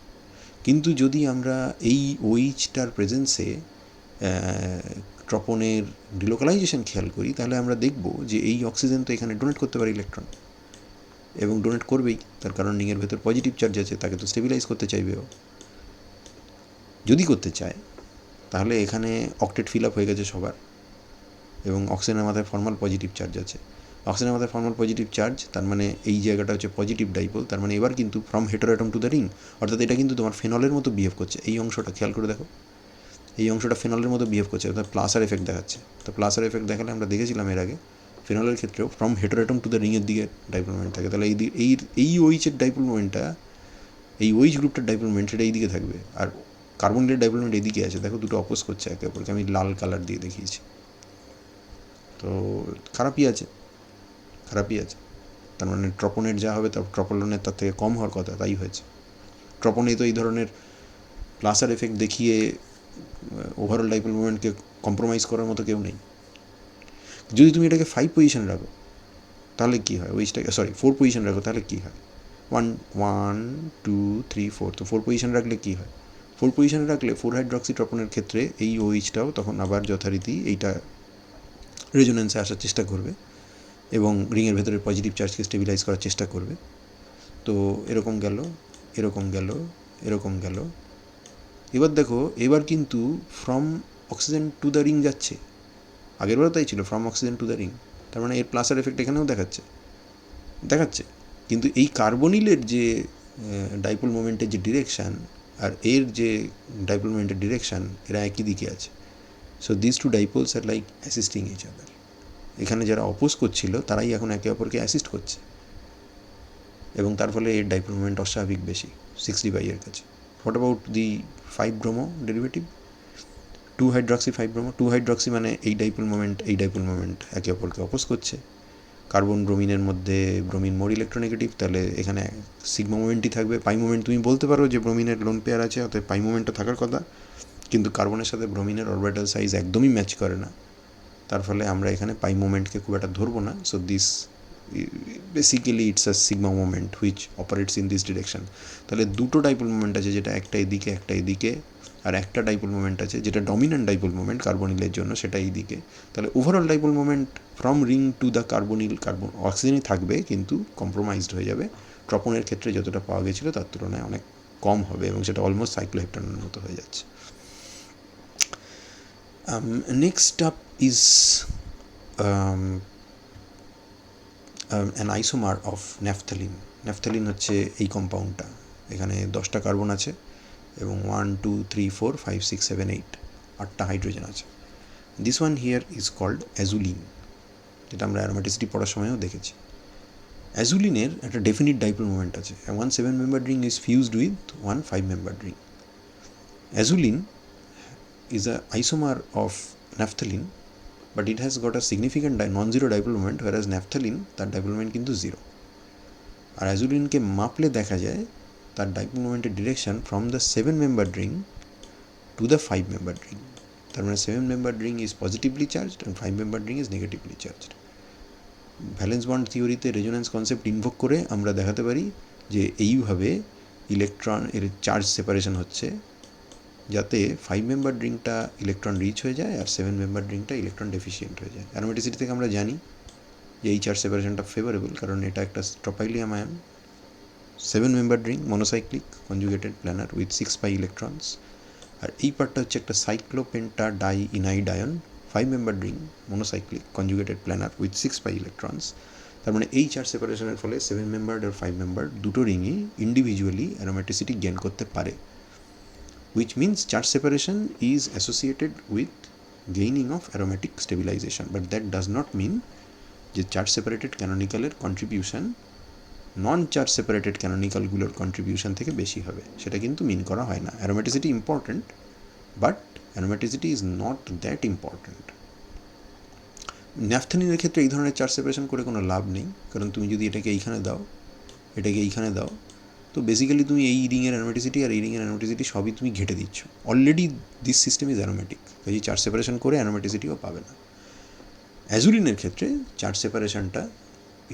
কিন্তু যদি আমরা এই ওইচটার প্রেজেন্সে ট্রপনের ডিলোকালাইজেশন খেয়াল করি, তাহলে আমরা দেখব যে এই অক্সিজেন তো এখানে ডোনেট করতে পারে ইলেকট্রন, এবং ডোনেট করবেই, তার কারণ রিংয়ের ভেতর পজিটিভ চার্জ আছে, তাকে তো স্টেবিলাইজ করতে চাইবে ও। যদি করতে চায় তাহলে এখানে অক্টেট ফিল আপ হয়ে গেছে সবার, এবং অক্সিজেনের মাথায় ফর্মাল পজিটিভ চার্জ আছে। অক্সিজেনের মাথায় ফর্মাল পজিটিভ চার্জ, তার মানে এই জায়গাটা হচ্ছে পজিটিভ ডাইপোল, তার মানে এবার কিন্তু from heteroatom to the ring, অর্থাৎ এটা কিন্তু তোমার ফেনলের মতো বিহেভ করছে। এই অংশটা খেয়াল করে দেখো, এই অংশটা ফেনলের মতো বিহেভ করছে, অর্থাৎ প্লাসার এফেক্ট দেখাচ্ছে। তো প্লাসার এফেক্ট দেখালে আমরা দেখেছিলাম এর আগে ফেনলের ক্ষেত্রেও ফ্রম হেটারোঅ্যাটম টু দ্য রিংয়ের দিকে ডাইপোল মোমেন্ট থাকে। তাহলে এই ওইচের ডাইপোল মোমেন্টটা, এই ওইচ গ্রুপটার ডাইপোল মোমেন্ট সেটা এইদিকে থাকবে, আর কার্বনিলের ডাইপোল মোমেন্ট এইদিকে আছে। দেখো দুটো অপোজ করছে একে অপরকে, আমি লাল কালার দিয়ে দেখিয়েছি। তো খারাপই আছে। তার মানে ট্রপনের যা হবে তার ট্রপোলনের তার থেকে কম হওয়ার কথা, তাই হয়েছে। ট্রপনে তো এই ধরনের প্লাসার এফেক্ট দেখিয়ে ওভারঅল ডাইপোল মোমেন্টকে কম্প্রোমাইজ করার মতো কেউ নেই। যদি তুমি এটাকে 5 পজিশনে রাখো তাহলে কী হয়, ওইচটাকে 4 পজিশনে রাখো তাহলে কী হয়, 1 2 3 4, তো 4 পজিশনে রাখলে কী হয়, 4 পজিশনে রাখলে 4-hydroxytropon ক্ষেত্রে এই ওইচটাও তখন আবার যথারীতি এইটা রেজোনেন্সে আসার চেষ্টা করবে, এবং রিংয়ের ভেতরে পজিটিভ চার্জকে স্টেবিলাইজ করার চেষ্টা করবে। তো এরকম গেল, এবার দেখো, এবার কিন্তু from oxygen to the ring যাচ্ছে। আগেরবারও তাই ছিল, from oxygen to the ring, তার মানে এর প্লাসার এফেক্ট এখানেও দেখাচ্ছে। কিন্তু এই কার্বনিলের যে ডাইপোল মোমেন্টের যে ডিরেকশান আর এর যে ডাইপোল মোমেন্টের ডিরেকশান, এরা একই দিকে আছে। So this two dipoles are like assisting each other. এখানে যারা অপোজ করছিল তারাই এখন একে অপরকে অ্যাসিস্ট করছে, এবং তার ফলে এর ডাইপোল মোমেন্ট অস্বাভাবিক বেশি, 6 dpi এর কাছে। What about the 5-bromo derivative, 2-hydroxy 5-bromo, 2-hydroxy মানে এই ডাইপোল মোমেন্ট একে অপরকে অপোজ করছে। কার্বন ব্রোমিনের মধ্যে ব্রোমিন মোর ইলেকট্রোনেগেটিভ, তাহলে এখানে সিগমা মোমেন্টই থাকবে। পাই মোমেন্ট তুমি বলতে পারো যে ব্রোমিনের লোন পেয়ার আছে, অর্থাৎ পাই মোমেন্টটা থাকার কথা, কিন্তু কার্বনের সাথে ব্রোমিনের অরবিটাল সাইজ একদমই ম্যাচ করে না, তার ফলে আমরা এখানে পাই মোমেন্টকে খুব একটা ধরবো না। So this basically it's a sigma moment which operates in this direction. তাহলে দুটো ডাইপোল মোমেন্ট আছে, যেটা একটা এদিকে একটা এদিকে, আর একটা ডাইপোল মোমেন্ট আছে যেটা ডমিন্যান্ট ডাইপোল মোমেন্ট কার্বনিলের জন্য, সেটা এই দিকে। তাহলে overall dipole moment from ring to the carbonyl, অক্সিজেনই থাকবে কিন্তু কম্প্রোমাইজড হয়ে যাবে। ট্রপনের ক্ষেত্রে যতটা পাওয়া গেছিলো তার তুলনায় অনেক কম হবে এবং সেটা অলমোস্ট সাইক্লোহেপ্টানের মতো হয়ে যাচ্ছে। Next up is an isomer of naphthalene. Naphthalene হচ্ছে এই কম্পাউন্ডটা, এখানে 10টা কার্বন আছে এবং 1 2 3 4 5 6 7 8 8টা হাইড্রোজেন আছে। This one here is called azulene, যেটা আমরা অ্যারোম্যাটিসিটি পড়ার সময়ও দেখেছি। অ্যাজুলিনের একটা ডেফিনিট ডাইপোল মোমেন্ট আছে, 1 7-membered ring is fused with 1 5-membered ring. Azulene is a isomer of naphthalene, but it has got a significant non-zero dipole moment, whereas naphthalene তার dipole moment কিন্তু 0। আর অ্যাজুলিনকে মাপলে দেখা যায় তার ডাইপোল মোমেন্টের direction from the 7-membered ring to the 5-membered ring। তার মানে 7-membered ring is positively charged and 5-membered ring is negatively charged। Valence bond থিওরিতে রেজোন্যান্স কনসেপ্ট ইনভোক করে আমরা দেখাতে পারি যে এইভাবে ইলেকট্রন এর চার্জ সেপারেশন হচ্ছে, যাতে 5-membered রিংটা ইলেকট্রন রিচ হয়ে যায় আর 7-membered রিংটা ইলেকট্রন ডেফিসিয়েন্ট হয়ে যায়। অ্যারোম্যাটিসিটি থেকে আমরা জানি যে এই চার্জ সেপারেশনটা ফেভারেবল, কারণ এটা একটা tropylium ion, 7-membered ring, monocyclic, conjugated planar with 6 pi electrons. আর এই পার্টটা হচ্ছে একটা cyclopentadienide ion, 5-membered ring, monocyclic, conjugated planar with 6 pi electrons. তার মানে এই চার্জ সেপারেশনের ফলে 7-membered আর 5-membered দুটো রিংই ইন্ডিভিজুয়ালি অ্যারোম্যাটিসিটি গেন করতে পারে, which means charge separation is associated with gaining of aromatic stabilization, but that does not mean যে চার্জ সেপারেটেড ক্যানোনিক্যালের কন্ট্রিবিউশন নন চার্জ সেপারেটেড ক্যানোনিক্যালগুলোর কন্ট্রিবিউশন থেকে বেশি হবে, সেটা কিন্তু মিন করা হয় না। Aromaticity important, but aromaticity is not that important. ন্যাফথ্যালিনের ক্ষেত্রে এই ধরনের চার্জ সেপারেশন করে কোনো লাভ নেই, কারণ তুমি যদি এটাকে এইখানে দাও, এটাকে এইখানে দাও, তো বেসিক্যালি তুমি এই রিংয়ের অ্যারোম্যাটিসিটি আর এই রিংয়ের অ্যারোম্যাটিসিটি সবই তুমি ঘেটে দিচ্ছ। Already this system is aromatic, কাজে চার্জ সেপারেশন করে অ্যারোম্যাটিসিটিও পাবে না। অ্যাজুলিনের ক্ষেত্রে চার্জ সেপারেশনটা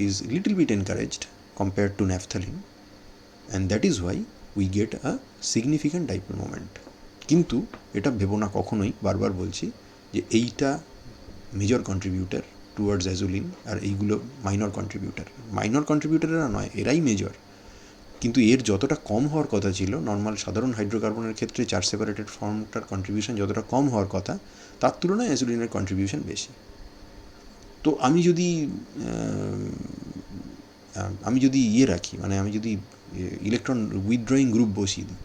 is little bit encouraged compare to naphthalene, and that is why we get a significant dipole moment. কিন্তু এটা ভেবো না কখনোই, বারবার বলছি, যে এইটা মেজর কন্ট্রিবিউটার টুয়ার্ডস অ্যাজুলিন আর এইগুলো মাইনর কন্ট্রিবিউটার। মাইনর কন্ট্রিবিউটাররা নয়, এরাই মেজর, কিন্তু এর যতটা কম হওয়ার কথা ছিল, নর্মাল সাধারণ হাইড্রোকার্বনের ক্ষেত্রে চার্জ সেপারেটেড ফর্মটার কন্ট্রিবিউশন যতটা কম হওয়ার কথা, তার তুলনায় অ্যাজুলিনের কন্ট্রিবিউশন বেশি। তো আমি যদি রাখি, মানে আমি যদি ইলেকট্রন উইথড্রয়িং গ্রুপ বসিয়ে দিই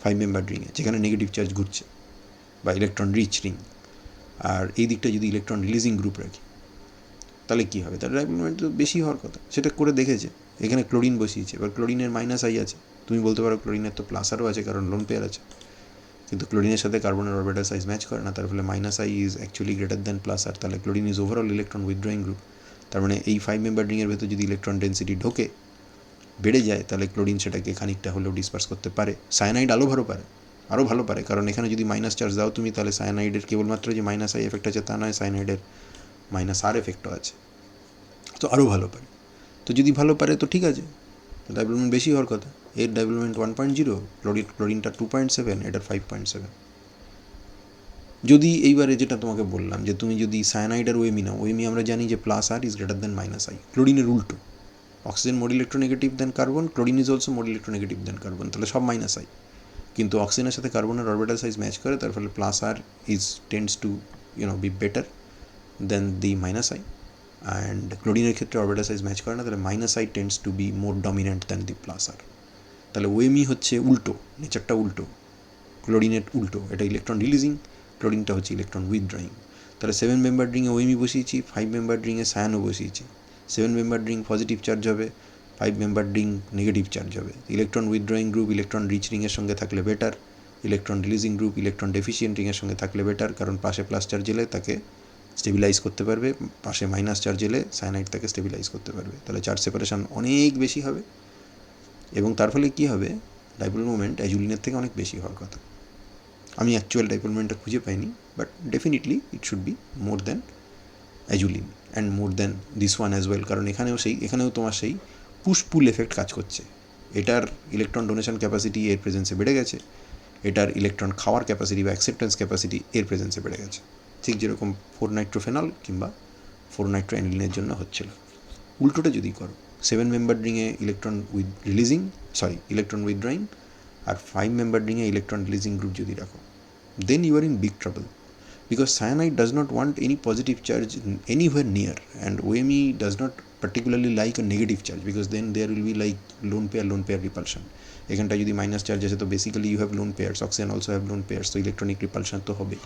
5-membered রিংয়ে, যেখানে নেগেটিভ চার্জ ঘুরছে, বা ইলেকট্রন রিচ রিং, আর এই দিকটা যদি ইলেকট্রন রিলিজিং গ্রুপ রাখি, তাহলে কী হবে? তার ডাইপোল মোমেন্ট তো বেশি হওয়ার কথা, সেটা করে দেখেছে। এখানে ক্লোরিন বসিয়েছে, এবার ক্লোরিনের -I আছে, তুমি বলতে পারো ক্লোরিনের তো প্লাসারও আছে কারণ লোন পেয়ার আছে, কিন্তু ক্লোরিনের সাথে কার্বনের অরবিটাল সাইজ ম্যাচ করে না, তার ফলে -I is actually greater than plus R. তাহলে chlorine is overall electron withdrawing group. তার মানে এই 5-membered রিংয়ের ভেতর যদি ইলেকট্রন ডেন্সিটি ঢোকে, বেড়ে যায়, তাহলে ক্লোরিন সেটাকে খানিকটা হলেও ডিসপার্স করতে পারে। সায়ানাইড আরও ভালো পারে, কারণ এখানে যদি মাইনাস চার্জ দাও তুমি, তাহলে সায়ানাইডের কেবলমাত্র যে -I এফেক্ট আছে তা নয়, সায়ানাইডের -R এফেক্টও আছে, তো আরও ভালো পারে। তো যদি ভালো পারে তো ঠিক আছে, ডাইপোল মোমেন্ট বেশি হওয়ার কথা। এর ডাইপোল মোমেন্ট 1.0, ক্লোরিনটা 2.7, এটার 5.7। যদি এইবারে যেটা তোমাকে বললাম যে তুমি যদি সায়ানাইড আর ওএমি নাও, ওএমি আমরা জানি যে +R is greater than -I, ক্লোরিনের উল্টো, oxygen more electronegative than carbon, chlorine is also more electronegative than carbon, তাহলে সব -I। কিন্তু অক্সিজেনের সাথে কার্বনের অরবিটাল সাইজ ম্যাচ করে, তার ফলে +R is tends to be better than the -I, and ক্লোরিনের ক্ষেত্রে অরবিটাল সাইজ ম্যাচ করে না, তাহলে -I tends to be more dominant than the +R। তাহলে ওএমি হচ্ছে উল্টো, নেচারটা উল্টো, ক্লোরিনের উল্টো, এটা ইলেকট্রন রিলিজিং, ক্লোরিনটা হচ্ছে ইলেকট্রন উইথড্রয়িং। তাহলে 7-membered রিংয়ে ওএমি বসিয়েছি, 5-membered রিংয়ে সায়ানও বসিয়েছি। 7-membered রিং পজিটিভ চার্জ হবে, 5-membered রিং নেগেটিভ চার্জ হবে। Electron withdrawing group electron rich রিংয়ের সঙ্গে থাকলে better, electron releasing group electron deficient রিংয়ের সঙ্গে থাকলে বেটার, কারণ পাশে প্লাস চার্জ এলে তাকে স্টেবিলাইজ করতে পারবে, পাশে মাইনাস চার্জ এলে সায়ানাইড তাকে স্টেবিলাইজ করতে পারবে। তাহলে চার্জ সেপারেশন অনেক বেশি হবে, এবং তার ফলে কী হবে? ডাইপোল মোমেন্ট অ্যাজুলিনের থেকে অনেক বেশি হওয়ার কথা। আমি অ্যাকচুয়াল ডাইপোল মোমেন্টটা খুঁজে পাইনি, but definitely it should be more than azulene and more than this one as well, কারণ এখানেও তোমার সেই পুশ পুল এফেক্ট কাজ করছে। এটার ইলেকট্রন ডোনেশন ক্যাপাসিটি এর প্রেজেন্সে বেড়ে গেছে, এটার ইলেকট্রন খাওয়ার ক্যাপাসিটি বা অ্যাকসেপ্টেন্স ক্যাপাসিটি এর প্রেজেন্সে বেড়ে গেছে, ঠিক যেরকম 4-নাইট্রোফেনল কিংবা 4-নাইট্রোঅ্যানিলিনের জন্য হচ্ছিল। উল্টোটা যদি করো, 7-মেম্বার রিংয়ে ইলেকট্রন ইলেকট্রন উইথড্রয়িং আর 5-মেম্বার রিংয়ে ইলেকট্রন রিলিজিং গ্রুপ যদি রাখো, then you are in big trouble, because cyanide does not want any positive charge anywhere near, and OMe does not particularly like a negative charge, because then there will be like lone pair repulsion. এখানটা যদি মাইনাস চার্জ আছে তো basically you have lone pairs, oxygen also have lone pairs, তো ইলেকট্রনিক রিপালশন তো হবেই।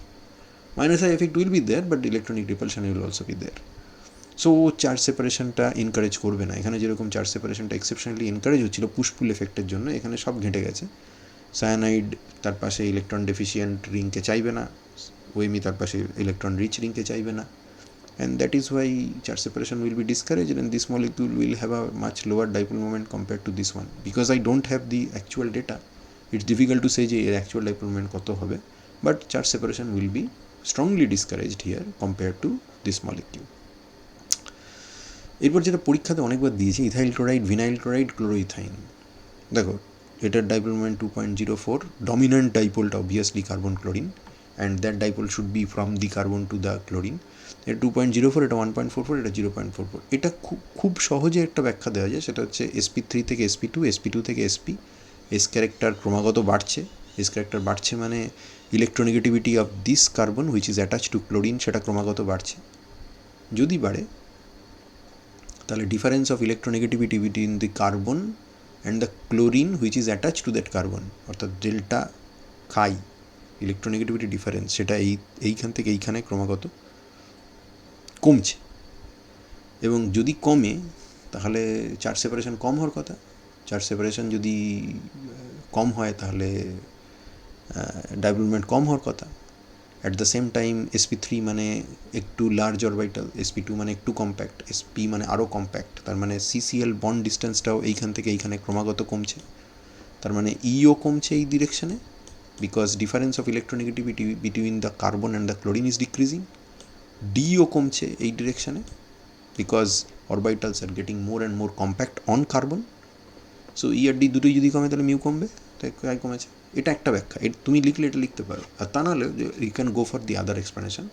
Minus I effect will be there, but electronic repulsion will also be there. So charge সেপারেশনটা এনকারেজ করবে না। এখানে যেরকম চার্জ সেপারেশনটা এক্সেপশনালি এনকারেজ হচ্ছিল পুশ-পুল এফেক্টের জন্য, এখানে সব ঘেঁটে গেছে। সায়ানাইড তার পাশে ইলেকট্রন ডেফিসিয়েন্ট রিংকে চাইবে না, ওএমই তার পাশে ইলেকট্রন রিচ রিংকে চাইবে না, and that is why charge separation will be discouraged, and this molecule will have a much lower dipole moment compared to this one. Because I don't have the actual data, it's difficult to say যে এর actual dipole moment কত হবে, but charge separation will be strongly discouraged here compared to this molecule. এরপর যেটা পরীক্ষাতে অনেকবার দিয়েছি, ethyl chloride, vinyl chloride, chloroethyne. দেখো এটার ডাইপোল মোমেন্ট 2.04, ডমিনেন্ট ডাইপোলটা obviously carbon chlorine, and that dipole should be from the carbon to the chlorine. এটা 2.04, এটা 1.44, এটা 0.44। এটা খুব সহজে একটা ব্যাখ্যা দেওয়া যায়, সেটা হচ্ছে sp3 থেকে sp2, sp2 থেকে sp, এস ক্যারেক্টার ক্রমাগত বাড়ছে। এস ক্যারেক্টার বাড়ছে মানে electronegativity of this carbon which is attach to chlorine সেটা ক্রমাগত বাড়ছে। যদি বাড়ে তাহলে difference of electronegativity between the carbon and the chlorine which is attach to that carbon, অর্থাৎ ডেল্টা খাই ইলেকট্রোনেগেটিভিটি ডিফারেন্স, সেটা এইখান থেকে এইখানে ক্রমাগত কমছে। এবং যদি কমে তাহলে চার্জ সেপারেশন কম হওয়ার কথা। চার্জ সেপারেশন যদি কম হয় তাহলে ডাইপোল মোমেন্ট কম হওয়ার কথা। At the same time sp3 মানে একটু লার্জ অরবিটাল, sp2 মানে একটু কম্প্যাক্ট, sp মানে আরও কম্প্যাক্ট, তার মানে CCl বন্ড ডিস্টেন্সটাও এইখান থেকে এইখানে ক্রমাগত কমছে। তার মানে ইও কমছে এই ডিরেকশনে, because difference of electronegativity between the carbon and the chlorine is decreasing. ডিও কমছে এই ডিরেকশনে, because orbitals are getting more and more compact on carbon. So E আর ডি দুটোই যদি কমে তাহলে মিউ কমবে, তাই কমেছে। এটা একটা ব্যাখ্যা, তুমি লিখলে এটা লিখতে পারো। আর তা নাহলে you can go for the other explanation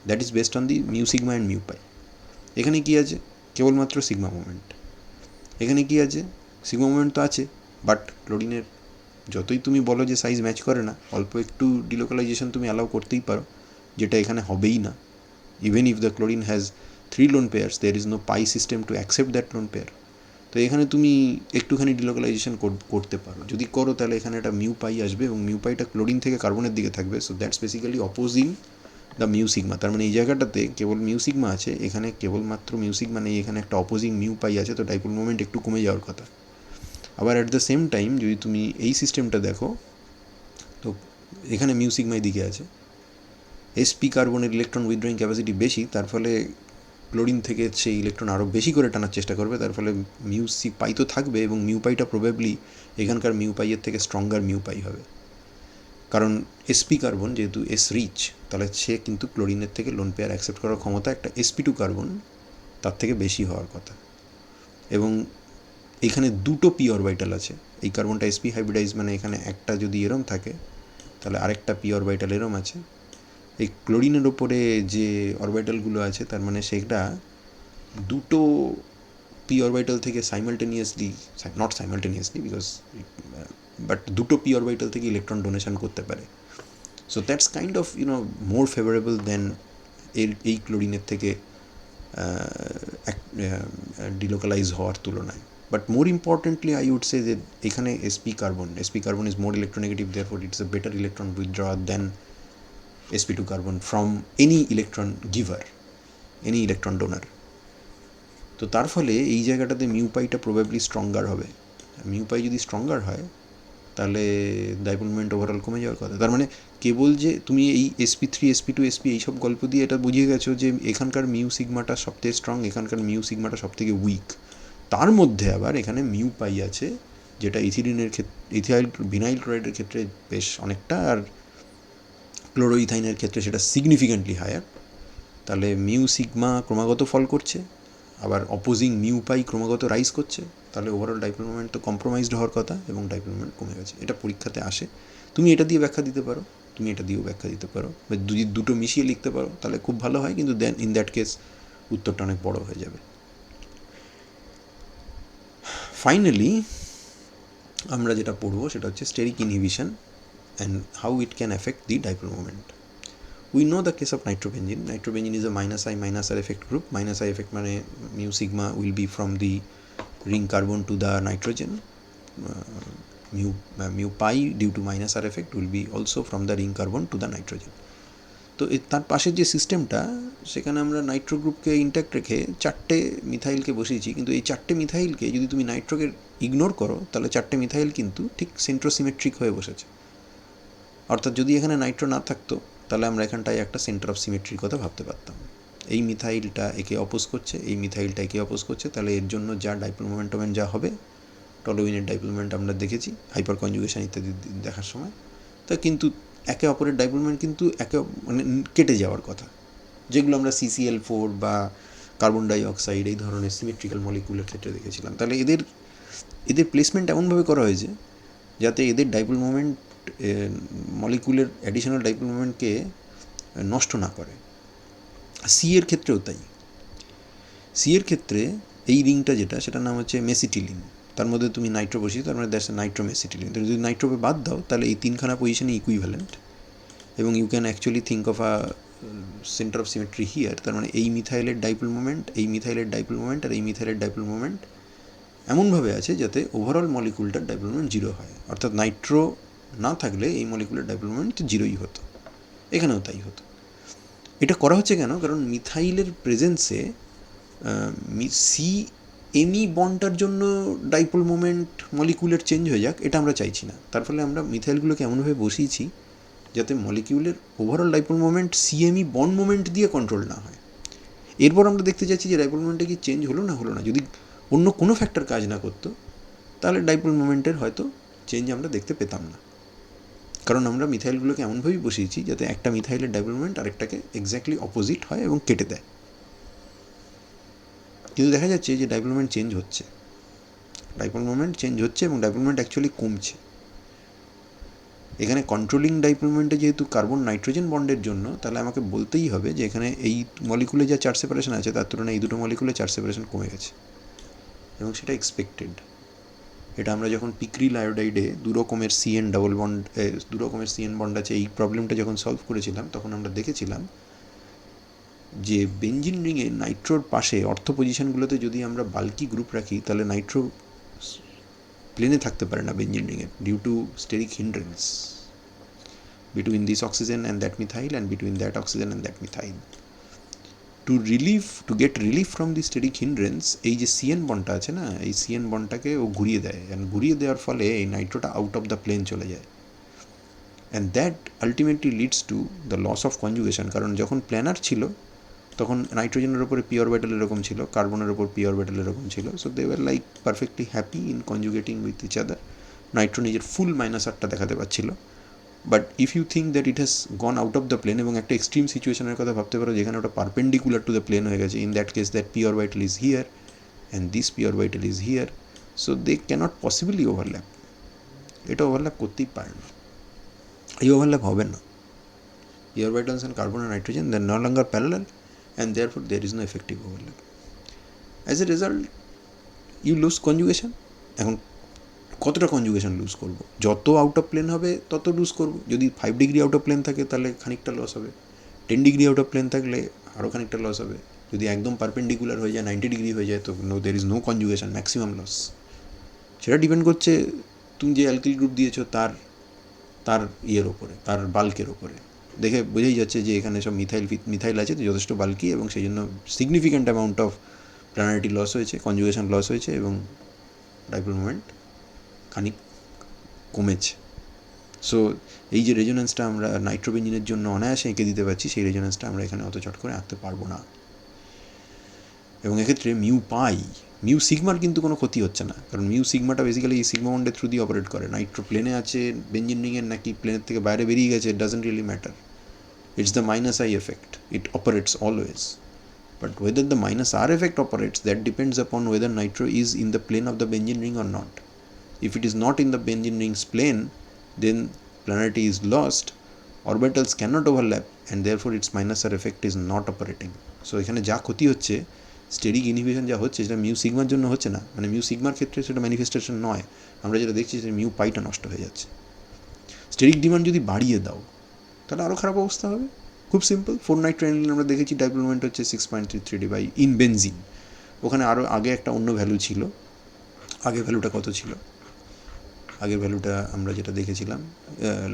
that is based on the mu sigma and mu pi. এখানে কী আছে? কেবলমাত্র সিগমা মোমেন্ট। এখানে কী আছে? সিগমা মোমেন্ট তো আছে, বাট ক্লোরিনের যতই তুমি বলো যে সাইজ ম্যাচ করে না, অল্প একটু ডিলোকালাইজেশন তুমি অ্যালাউ করতেই পারো, যেটা এখানে হবেই না। Even if the chlorine has 3 lone pairs, there is no pi system to accept that lone pair. তো এখানে তুমি একটুখানি ডিলোকালাইজেশন করতে পারো। যদি করো তাহলে এখানে একটা মিউ পাই আসবে, এবং মিউ পাইটা ক্লোরিন থেকে কার্বনের দিকে থাকবে। So that's basically opposing the mu sigma. তার মানে এই জায়গাটাতে কেবল মিউ সিগমা আছে, এখানে কেবলমাত্র মিউ সিগমা নেই, এখানে একটা অপোজিং মিউ পাই আছে। তো ডাইপোল মোমেন্ট একটু কমে যাওয়ার কথা। আবার অ্যাট দ্য সেম টাইম যদি তুমি এই সিস্টেমটা দেখো, তো এখানে মিউ সিগমা দিকে আছে, sp কার্বনের ইলেকট্রন উইথড্রয়িং ক্যাপাসিটি বেশি, তার ফলে ক্লোরিন থেকে সেই ইলেকট্রন আরও বেশি করে টানার চেষ্টা করবে। তার ফলে মিউ সি পাই তো থাকবে, এবং মিউ পাইটা প্রবাবলি এখানকার মিউ পাইয়ের থেকে স্ট্রঙ্গার মিউ পাই হবে। কারণ sp কার্বন যেহেতু এস রিচ, তাহলে সে কিন্তু ক্লোরিনের থেকে লোন পেয়ার অ্যাকসেপ্ট করার ক্ষমতা একটা sp2 কার্বন তার থেকে বেশি হওয়ার কথা। এবং এখানে দুটো পি অরবিটাল আছে। এই কার্বনটা sp হাইব্রিডাইজ, মানে এখানে একটা যদি এরম থাকে তাহলে আরেকটা পি অরবিটাল এরম আছে। এই ক্লোরিনের ওপরে যে অরবিটালগুলো আছে, তার মানে সেটা দুটো পি অরবিটাল থেকে নট সাইমালটেনিয়াসলি বিকজ, বাট দুটো পি অরবিটাল থেকে ইলেকট্রন ডোনেশন করতে পারে। So that's kind of more favourable than এই ক্লোরিনের থেকে ডিলোকালাইজ হওয়ার তুলনায়। But more importantly I would say যে এখানে sp carbon is more electronegative, therefore it's a better electron withdrawer than sp2 carbon from any electron giver, any electron donor. তো তার ফলে এই জায়গাটাতে মিউ পাইটা প্রবাবলি স্ট্রঙ্গার হবে। মিউ পাই যদি স্ট্রঙ্গার হয় তাহলে ডাইপোল মোমেন্ট ওভারঅল কমে যাওয়ার কথা। তার মানে কেবল যে তুমি এই sp3 sp2 sp এইসব গল্প দিয়ে এটা বুঝিয়ে গেছো যে এখানকার মিউ সিগমাটা সবথেকে স্ট্রং, এখানকার মিউ সিগমাটা সবথেকে উইক। তার মধ্যে আবার এখানে মিউ পাই আছে, যেটা ভিনাইল ক্লোরাইডের ক্ষেত্রে বেশ অনেকটা, আর ক্লোরোইথাইনের ক্ষেত্রে সেটা সিগনিফিক্যান্টলি হায়ার। তাহলে মিউ সিগমা ক্রমাগত ফল করছে, আবার অপোজিং মিউ পাই ক্রমাগত রাইজ করছে, তাহলে ওভারঅল ডাইপোল মোমেন্ট তো কম্প্রোমাইজড হওয়ার কথা এবং ডাইপোল মোমেন্ট কমে গেছে। এটা পরীক্ষাতে আসে, তুমি এটা দিয়ে ব্যাখ্যা দিতে পারো, তুমি এটা দিয়েও ব্যাখ্যা দিতে পারো, বা যদি দুটো মিশিয়ে লিখতে পারো তাহলে খুব ভালো হয়, কিন্তু দেন ইন দ্যাট কেস উত্তরটা অনেক বড় হয়ে যাবে। ফাইনালি আমরা যেটা পড়বো সেটা হচ্ছে steric inhibition and how it can affect the dipole moment. We know the case of nitrobenzene. Nitrobenzene is a minus I effect group. Minus I effect মানে mu sigma will be from the ring carbon to the nitrogen. Mu pi due to minus R effect will be also from the ring carbon to the nitrogen. তো তার পাশের যে সিস্টেমটা, সেখানে আমরা নাইট্রো গ্রুপকে ইন্ট্যাক্ট রেখে 4টে মিথাইলকে বসিয়েছি, কিন্তু এই 4টে মিথাইলকে যদি তুমি নাইট্রোকে ইগনোর করো তাহলে 4টে মিথাইল কিন্তু ঠিক সেন্ট্রোসিমেট্রিক হয়ে বসেছে। অর্থাৎ যদি এখানে নাইট্রো না থাকতো তাহলে আমরা এখানটায় একটা সেন্টার অফ সিমেট্রির কথা ভাবতে পারতাম। এই মিথাইলটা একে অপোজ করছে, এই মিথাইলটা একে অপোজ করছে, তাহলে এর জন্য যা ডাইপোল মোমেন্টাম যা হবে, টলোইনের ডাইপোল মোমেন্ট আমরা দেখেছি হাইপার কনজুগেশন ইত্যাদি দেখার সময়, তা কিন্তু একে অপরের ডাইপোল মোমেন্ট কিন্তু মানে কেটে যাওয়ার কথা, যেগুলো আমরা CCl4 বা কার্বন ডাইঅক্সাইড এই ধরনের সিমেট্রিক্যাল মলিকুলের ক্ষেত্রে দেখেছিলাম। তাহলে এদের প্লেসমেন্ট এমনভাবে করা হয়েছে যাতে এদের ডাইপোল মোমেন্ট মলিকুলের অ্যাডিশনাল ডাইপোল মোমেন্টকে নষ্ট না করে। সি এর ক্ষেত্রেও তাই। সি এর ক্ষেত্রে এই রিংটা যেটা, সেটার নাম হচ্ছে মেসিটিলিন, তার মধ্যে তুমি নাইট্রো বসিয়ে, তার মানে দ্যাটস নাইট্রোমেসিটিলিন। তো যদি নাইট্রোকে বাদ দাও তাহলে এই তিনখানা পজিশনে ইকুইভ্যালেন্ট, এবং you can actually think of a centre of symmetry here. তার মানে এই মিথাইলের ডাইপোল মোমেন্ট, এই মিথাইলের ডাইপোল মোমেন্ট আর এই মিথাইলের ডাইপোল মোমেন্ট এমনভাবে আছে যাতে ওভারঅল মলিকুলটার ডাইপোল মোমেন্ট জিরো হয়। অর্থাৎ নাইট্রো না থাকলে এই মলিকুলার ডাইপোল মোমেন্ট তো জিরোই হতো, এখানেও তাই হতো। এটা করা হচ্ছে কেন? কারণ মিথাইলের প্রেজেন্সে সি এনি বন্ডটার জন্য ডাইপোল মোমেন্ট মলিকুলের চেঞ্জ হয়ে যাক, এটা আমরা চাইছি না। তার ফলে আমরা মিথাইলগুলোকে এমনভাবে বসিয়েছি যাতে মলিকিউলের ওভারঅল ডাইপোল মোমেন্ট সিএমই বন্ড মোমেন্ট দিয়ে কন্ট্রোল না হয়। এরপর আমরা দেখতে চাইছি যে ডাইপোল মোমেন্টে কি চেঞ্জ হলো না। যদি অন্য কোনো ফ্যাক্টর কাজ না করতো তাহলে ডাইপোল মোমেন্টের হয়তো চেঞ্জ আমরা দেখতে পেতাম না, কারণ আমরা মিথাইলগুলোকে এমনভাবেই বসিয়েছি যাতে একটা মিথাইলের ডাইপোল মোমেন্ট আরেকটাকে এক্স্যাক্টলি অপোজিট হয় এবং কেটে দেয়। কিন্তু দেখা যাচ্ছে যে ডাইপোল মোমেন্ট চেঞ্জ হচ্ছে, এবং ডাইপোল মোমেন্ট অ্যাকচুয়ালি কমছে। এখানে কন্ট্রোলিং ডাইপোল মোমেন্টে যেহেতু কার্বন নাইট্রোজেন বন্ডের জন্য, তাহলে আমাকে বলতেই হবে যে এখানে এই মলিকুলে যা চার্জ সেপারেশন আছে তার তুলনায় এই দুটো মলিকুলে চার্জ সেপারেশন কমে গেছে, এবং সেটা এক্সপেক্টেড। এটা আমরা যখন পিক্রিল আয়োডাইডে দু রকমের সিএন বন্ড আছে এই প্রবলেমটা যখন সলভ করেছিলাম, তখন আমরা দেখেছিলাম যে বেঞ্জিন রিংয়ে নাইট্রোর পাশে অর্থ পজিশনগুলোতে যদি আমরা বাল্কি গ্রুপ রাখি তাহলে নাইট্রো প্লেনে থাকতে পারে না বেঞ্জিন রিংয়ে, due to steric hindrance between this oxygen and that methyl and between that oxygen and that methyl. To get relief from the steric hindrance, এই যে CN বন্ডটা আছে না, এই CN বন্ডটাকে ও ঘুরিয়ে দেয়, and ঘুরিয়ে দেওয়ার ফলে এই নাইট্রোটা আউট অফ দ্য প্লেন চলে যায়, and that ultimately leads to the loss of conjugation. কারণ যখন প্ল্যানার ছিল তখন নাইট্রোজেনের ওপরে পি অরবিটাল এরকম ছিল, কার্বনের ওপর পি অরবিটাল এরকম ছিল, so they were like perfectly happy in conjugating with each other. Nitro নিজের ফুল -8টা দেখাতে পারছিল, but if you think that it has gone out of the plane, এবং একটা এক্সট্রিম সিচুয়েশনের কথা ভাবতে পারো যেখানে ওটা পারপেন্ডিকুলার টু দ্য প্লেন হয়ে গেছে, in that case that p orbital is here and this p orbital is here, so they can't possibly overlap. এটা ওভারল্যাপ করতেই পারে না, এই ওভারল্যাপ হবে না। P orbitals and carbon and nitrogen they are no longer parallel, and therefore there is no effective overlap. As a result you lose conjugation. এখন কতটা কনজুগেশন লুজ করব? যত আউট অফ প্লেন হবে তত লুজ করব। যদি 5 ডিগ্রি আউট অফ প্লেন থাকে তাহলে খানিকটা লস হবে, 10 ডিগ্রি আউট অফ প্লেন থাকলে আরও খানিকটা লস হবে, যদি একদম পারপেন্ডিকুলার হয়ে যায় 90 ডিগ্রি হয়ে যায় তো there is no conjugation, maximum loss. সেটা ডিপেন্ড করছে তুমি যে অ্যালকিল গ্রুপ দিয়েছো তার ইয়ের ওপরে, তার বাল্কের ওপরে। দেখে বোঝাই যাচ্ছে যে এখানে সব মিথাইল আছে, তো যথেষ্ট বাল্কি, এবং সেই জন্য সিগনিফিক্যান্ট অ্যামাউন্ট অফ প্ল্যানারিটি লস হয়েছে, কনজুগেশন লস হয়েছে, এবং ডাইপোল মোমেন্ট খানিক কমেছে। সো এই যে রেজোনেন্সটা আমরা নাইট্রোবেঞ্জিনের জন্য অনায়াসে এঁকে দিতে পারছি, সেই রেজোনেন্সটা আমরা এখানে অত চট করে আঁকতে পারবো না। এবং এক্ষেত্রে মিউ সিগমার কিন্তু কোনো ক্ষতি হচ্ছে না, কারণ মিউ সিগমাটা বেসিক্যালি এই সিগমা বন্ডের থ্রু দিয়ে অপারেট করে। নাইট্রো প্লেনে আছে বেঞ্জিন রিংয়ের নাকি প্লেনের থেকে বাইরে বেরিয়ে গেছে, it doesn't really matter, it's the -I effect, it operates always. But whether the minus R effect operates, that depends upon whether nitro is in the plane of the benzene ring or not. If it is not in the benzene ring's plane, then planarity is lost, orbitals cannot overlap, and therefore its minus R effect is not operating. So এখানে যা ক্ষতি হচ্ছে, স্টেরিক ইনহিবিশন যা হচ্ছে, সেটা মিউ সিগমার জন্য হচ্ছে না, মানে মিউ সিগমার ক্ষেত্রে সেটা ম্যানিফেস্টেশন নয়, আমরা যেটা দেখছি যে মিউ পাইটা নষ্ট হয়ে যাচ্ছে। স্টেরিক ডিমান্ড যদি বাড়িয়ে দাও তাহলে আরও খারাপ অবস্থা হবে। খুব সিম্পল, 4-নাইট্রোঅ্যানিলিন আমরা দেখেছি ডাইপোল মোমেন্ট হচ্ছে 6.33 বাই ইন বেনজিন। ওখানে আরও আগে একটা অন্য ভ্যালু ছিল, আগের ভ্যালুটা কত ছিল, আগের ভ্যালুটা আমরা যেটা দেখেছিলাম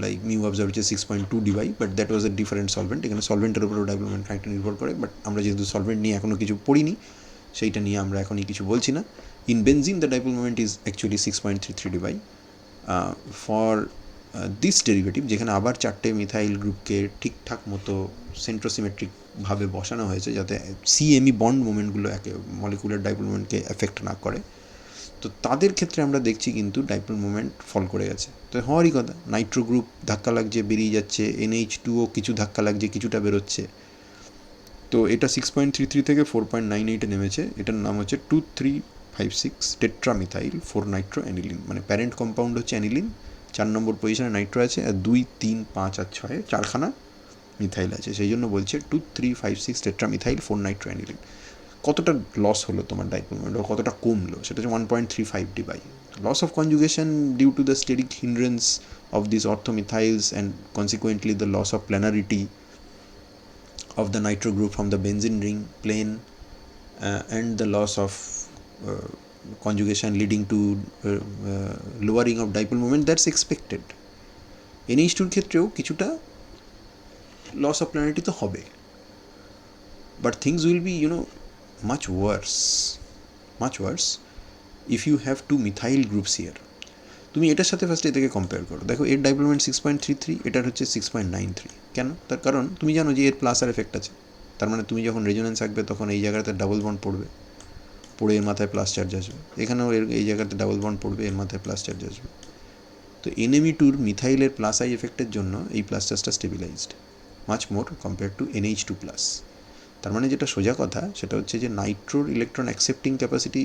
লাইক মিউ অবজার্ভ হচ্ছে 6.2 debye, but that was a different solvent. এখানে সলভেন্টের উপরেও ডাইপোল মোমেন্ট খানিকটা নির্ভর করে, বাট আমরা যেহেতু সলভেন্ট নিয়ে এখনও কিছু পড়িনি, সেইটা নিয়ে আমরা এখনই কিছু বলছি না। In benzene the dipole moment is actually 6.33 debye for this derivative, যেখানে আবার 4টে মিথাইল গ্রুপকে ঠিকঠাক মতো সেন্ট্রোসিমেট্রিকভাবে বসানো হয়েছে যাতে সিএমই বন্ড মুভমেন্টগুলো একে মলিকুলার ডাইপোল মোমেন্টকে এফেক্ট না করে। তো তাদের ক্ষেত্রে আমরা দেখছি কিন্তু ডাইপোল মোমেন্ট ফল করে গেছে। তো হওয়ারই কথা, নাইট্রো গ্রুপ ধাক্কা লাগছে, বেরিয়ে যাচ্ছে, NH2ও কিছু ধাক্কা লাগছে, কিছুটা বেরোচ্ছে। তো এটা 6.33 থেকে 4.98 নেমেছে। এটার নাম হচ্ছে 2356 টেট্রামিথাইল 4-নাইট্রোঅ্যানিলিন, মানে প্যারেন্ট কম্পাউন্ড হচ্ছে অ্যানিলিন, 4 নম্বর পজিশনে নাইট্রো আছে, আর 2, 3, 5 আর 6 চারখানা মিথাইল আছে, সেই জন্য বলছে 2356 টেট্রামিথাইল 4-নাইট্রোঅ্যানিলিন। কতটা লস হলো তোমার ডাইপোল মোমেন্ট, বা কতটা কমলো, সেটা হচ্ছে 1.35 debye. Loss of conjugation due to the steric hindrance of these orthomethyl's and consequently the loss of planarity of the nitro group from the benzene ring plane and the loss of conjugation leading to lowering of dipole moment, that's expected. NH2 ক্ষেত্রেও কিছুটা loss of planarity তো হবে, but things will be much worse if you have two methyl groups here. তুমি এটার সাথে ফার্স্ট এটাকে কম্পেয়ার করো, দেখো এর ডাইপোল মোমেন্ট 6.33, এটার হচ্ছে 6.93। কেন? তার কারণ তুমি জানো যে এর প্লাস আর এফেক্ট আছে, তার মানে তুমি যখন রেজোনেন্স আঁকবে তখন এই জায়গাতে ডাবল বন্ড পড়বে, পড়ে এর মাথায় প্লাস চার্জ আসবে, এখানেও এর এই জায়গাতে ডাবল বন্ড পড়বে, এর মাথায় প্লাস চার্জ আসবে। তো NME2 মিথাইলের প্লাস আই এফেক্টের জন্য এই প্লাস চার্জটা stabilised much more compare to NH2 plus. তার মানে যেটা সোজা কথা সেটা হচ্ছে যে নাইট্রোর ইলেকট্রন অ্যাকসেপ্টিং ক্যাপাসিটি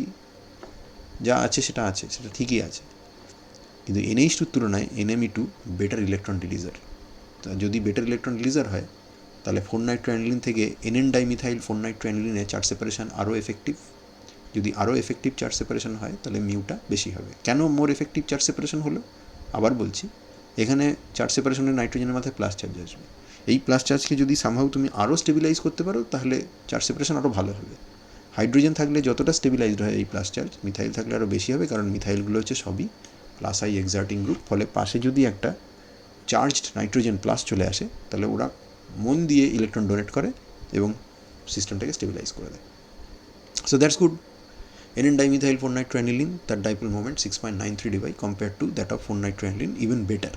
যা আছে সেটা ঠিকই আছে, কিন্তু NH2 তুলনায় NME2 বেটার ইলেকট্রন রিলিজার। তা যদি বেটার ইলেকট্রন রিলিজার হয় তাহলে 4-নাইট্রোঅ্যানিলিন থেকে NN ডাইমিথাইল 4-নাইট্রোঅ্যানিলিনে চার্জ সেপারেশন আরও এফেক্টিভ। যদি আরও এফেক্টিভ চার্জ সেপারেশন হয় তাহলে মিউটা বেশি হবে। কেন মোর এফেক্টিভ চার্জ সেপারেশন হলো? আবার বলছি, এখানে চার্জ সেপারেশনের নাইট্রোজেনের মাথায় প্লাস চার্জ আসবে, এই প্লাস চার্জকে যদি সামহাউ তুমি আরও স্টেবিলাইজ করতে পারো তাহলে চার্জ সেপারেশন আরও ভালো হবে। হাইড্রোজেন থাকলে যতটা স্টেবিলাইজড হয় এই প্লাস চার্জ, মিথাইল থাকলে আরও বেশি হবে, কারণ মিথাইলগুলো হচ্ছে সবই প্লাস আই এক্সার্টিং গ্রুপ। ফলে পাশে যদি একটা চার্জড নাইট্রোজেন প্লাস চলে আসে তাহলে ওরা মন দিয়ে ইলেকট্রন ডোনেট করে এবং সিস্টেমটাকে স্টেবিলাইজ করে দেয়। So that's good. NN dimethyl 4-nitroaniline, তার dipole moment 6.93 debye compare to that of 4-nitroaniline, even better.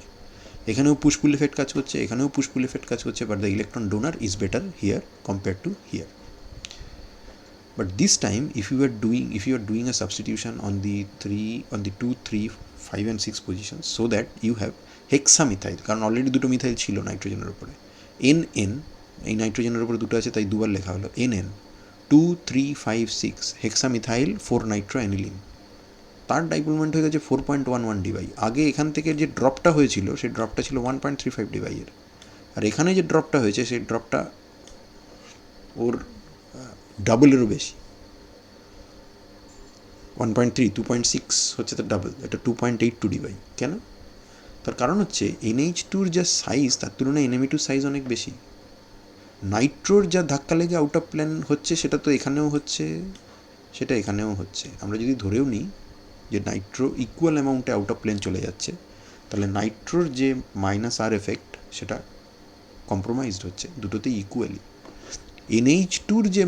এখানেও পুশপুল এফেক্ট কাজ করছে, এখানেও পুশপুল এফেক্ট কাজ করছে, but the electron donor is better here compare to here. But this time if you are doing a substitution on the 2, 3, 5 and 6 positions so that you have hexamethyl, কারণ অলরেডি দুটো মিথাইল ছিল নাইট্রোজেনের উপরে, NN, এই নাইট্রোজেনের উপরে দুটো আছে তাই দুবার লেখা হলো NN 2, 3, 5, 6 হেক্সামিথাইল 4-নাইট্রোঅ্যানিলিন, তার ডাইপোল মোমেন্ট হয়ে গেছে 4.11 ডিবাই। আগে এখান থেকে যে ড্রপটা হয়েছিল সেই ড্রপটা ছিল 1.35 ডিবাইয়ের, আর এখানে যে ড্রপটা হয়েছে সেই ড্রপটা ওর ডাবলেরও বেশি, 1.3, 2.6 হচ্ছে তার ডাবল, এটা 2.82 ডিবাই। কেন? তার কারণ হচ্ছে NH2-র যা সাইজ তার তুলনায় NME2 সাইজ অনেক বেশি। নাইট্রোর যা ধাক্কা লেগে আউট অফ প্ল্যান হচ্ছে সেটা তো এখানেও হচ্ছে, সেটা এখানেও হচ্ছে। আমরা যদি ধরেও নিই যে নাইট্রো ইকুয়াল অ্যামাউন্টে আউট অফ প্লেন চলে যাচ্ছে, তাহলে নাইট্রোর যে মাইনাস আর এফেক্ট সেটা কম্প্রোমাইজড হচ্ছে দুটোতেই ইকুয়ালি। NH2-র যে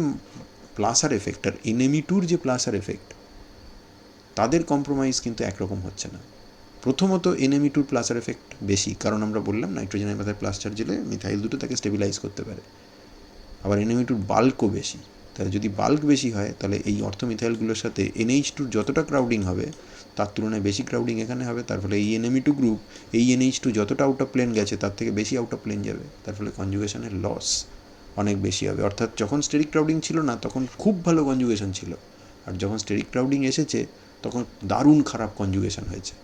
প্লাস আর এফেক্ট আর NME2-র যে প্লাস আর এফেক্ট, তাদের কম্প্রোমাইজ কিন্তু একরকম হচ্ছে না। প্রথমত NME2-র প্লাস আর এফেক্ট বেশি, কারণ আমরা বললাম নাইট্রোজেনের মাথায় প্লাস চার্জ দিলে মিথাইল দুটো তাকে স্টেবিলাইজ করতে পারে। আবার NME2-র বাল্কও বেশি, তাহলে যদি বাল্ক বেশি হয় তাহলে এই অর্থোমিথাইলগুলোর সাথে NH2-র যতটা ক্রাউডিং হবে তার তুলনায় বেশি ক্রাউডিং এখানে হবে। তার ফলে এই NME2 গ্রুপ এই NH2 যতটা আউট অফ প্লেন গেছে তার থেকে বেশি আউট অফ প্লেন যাবে, তার ফলে কনজুগেশনের লস। অনেক বেশি হবে। অর্থাৎ যখন স্টেরিক ক্রাউডিং ছিল না তখন খুব ভালো কনজুগেশন ছিল, আর যখন স্টেরিক ক্রাউডিং এসেছে তখন দারুণ খারাপ কনজুগেশন হয়েছে।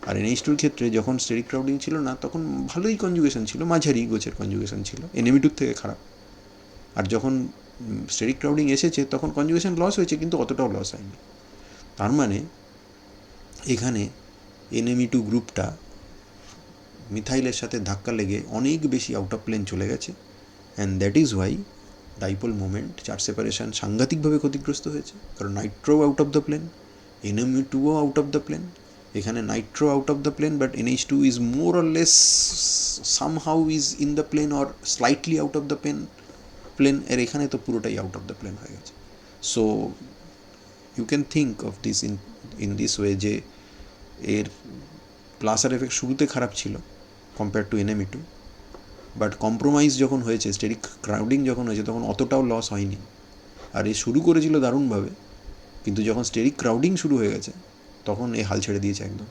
আর NH2 এর ক্ষেত্রে যখন স্টেরিক ক্রাউডিং ছিল না তখন ভালোই কনজুগেশন ছিল, মাঝারি গোছের কনজুগেশন ছিল, NME2 থেকে খারাপ। আর যখন স্টেরিক ক্রাউডিং এসেছে তখন কনজুগেশন লস হয়েছে, কিন্তু অতটাও লস হয়নি। তার মানে এখানে NME2 গ্রুপটা মিথাইলের সাথে ধাক্কা লেগে অনেক বেশি আউট অফ প্লেন চলে গেছে, and that is why dipole moment, charge separation সাংঘাতিকভাবে ক্ষতিগ্রস্ত হয়েছে। কারণ nitro out of the plane, NME2ও আউট অফ দ্য প্লেন। এখানে nitro out of the plane, but NH2 is more or less somehow is in the plane or slightly out of the plane. এর এখানে তো পুরোটাই আউট অফ দ্য প্লেন হয়ে গেছে। So you can think of this in this way, যে এর প্লাস আর এফেক্ট শুরুতে খারাপ ছিল compare to NME2, but compromise যখন হয়েছে, স্টেরিক ক্রাউডিং যখন হয়েছে তখন অতটাও লস হয়নি। আর এ শুরু করেছিল দারুণভাবে, কিন্তু যখন স্টেরিক ক্রাউডিং শুরু হয়ে গেছে তখন এ হাল ছেড়ে দিয়েছে একদম।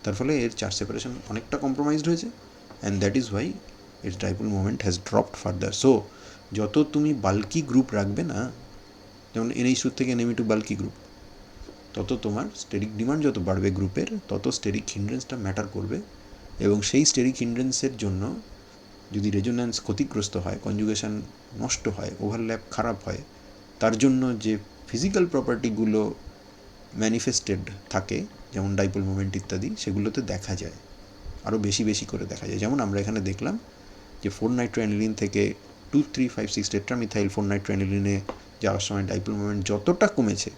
তার ফলে এর চার্জ সেপারেশন অনেকটা কম্প্রোমাইজড হয়েছে, and that is why it's dipole moment has dropped further. So যত তুমি বাল্কি গ্রুপ রাখবে না, যেমন NH2 থেকে NME2 বাল্কি গ্রুপ, তত তোমার স্টেরিক ডিমান্ড যত বাড়বে গ্রুপের, তত স্টেরিক হিন্ড্রেন্সটা ম্যাটার করবে। এবং সেই স্টেরিক হিন্ড্রেন্সের জন্য যদি রেজোন্যান্স ক্ষতিগ্রস্ত হয়, কনজুগেশন নষ্ট হয়, ওভারল্যাপ খারাপ হয়, তার জন্য যে ফিজিক্যাল প্রপার্টিগুলো ম্যানিফেস্টেড থাকে, যেমন ডাইপোল মোমেন্ট ইত্যাদি, সেগুলোতে দেখা যায়, আরও বেশি বেশি করে দেখা যায়। যেমন আমরা এখানে দেখলাম যে 4-নাইট্রোঅ্যানিলিন থেকে 2,3,5,6 টেট্রামিথাইল 4-নাইট্রোঅ্যানিলিনে যাওয়ার সময় ডাইপোল মোমেন্ট যতটা কমেছে,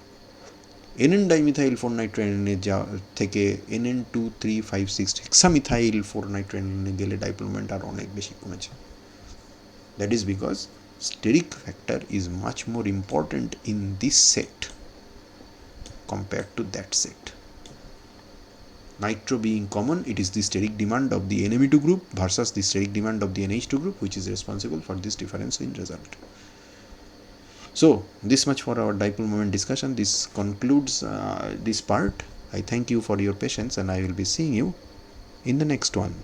NN ডাইমিথাইল 4-নাইট্রোঅ্যানিলিনে থেকে NN2,3,5,6 হেক্সামিথাইল 4-নাইট্রোঅ্যানিলিনে গেলে ডাইপোল মোমেন্ট আর অনেক বেশি কমেছে। That is because steric factor is much more important in this set compared to that set. Nitro being common, it is the steric demand of the NME2 group versus the steric demand of the NH2 group, which is responsible for this difference in result. So this much for our dipole moment discussion. This concludes this part. I thank you for your patience, and I will be seeing you in the next one.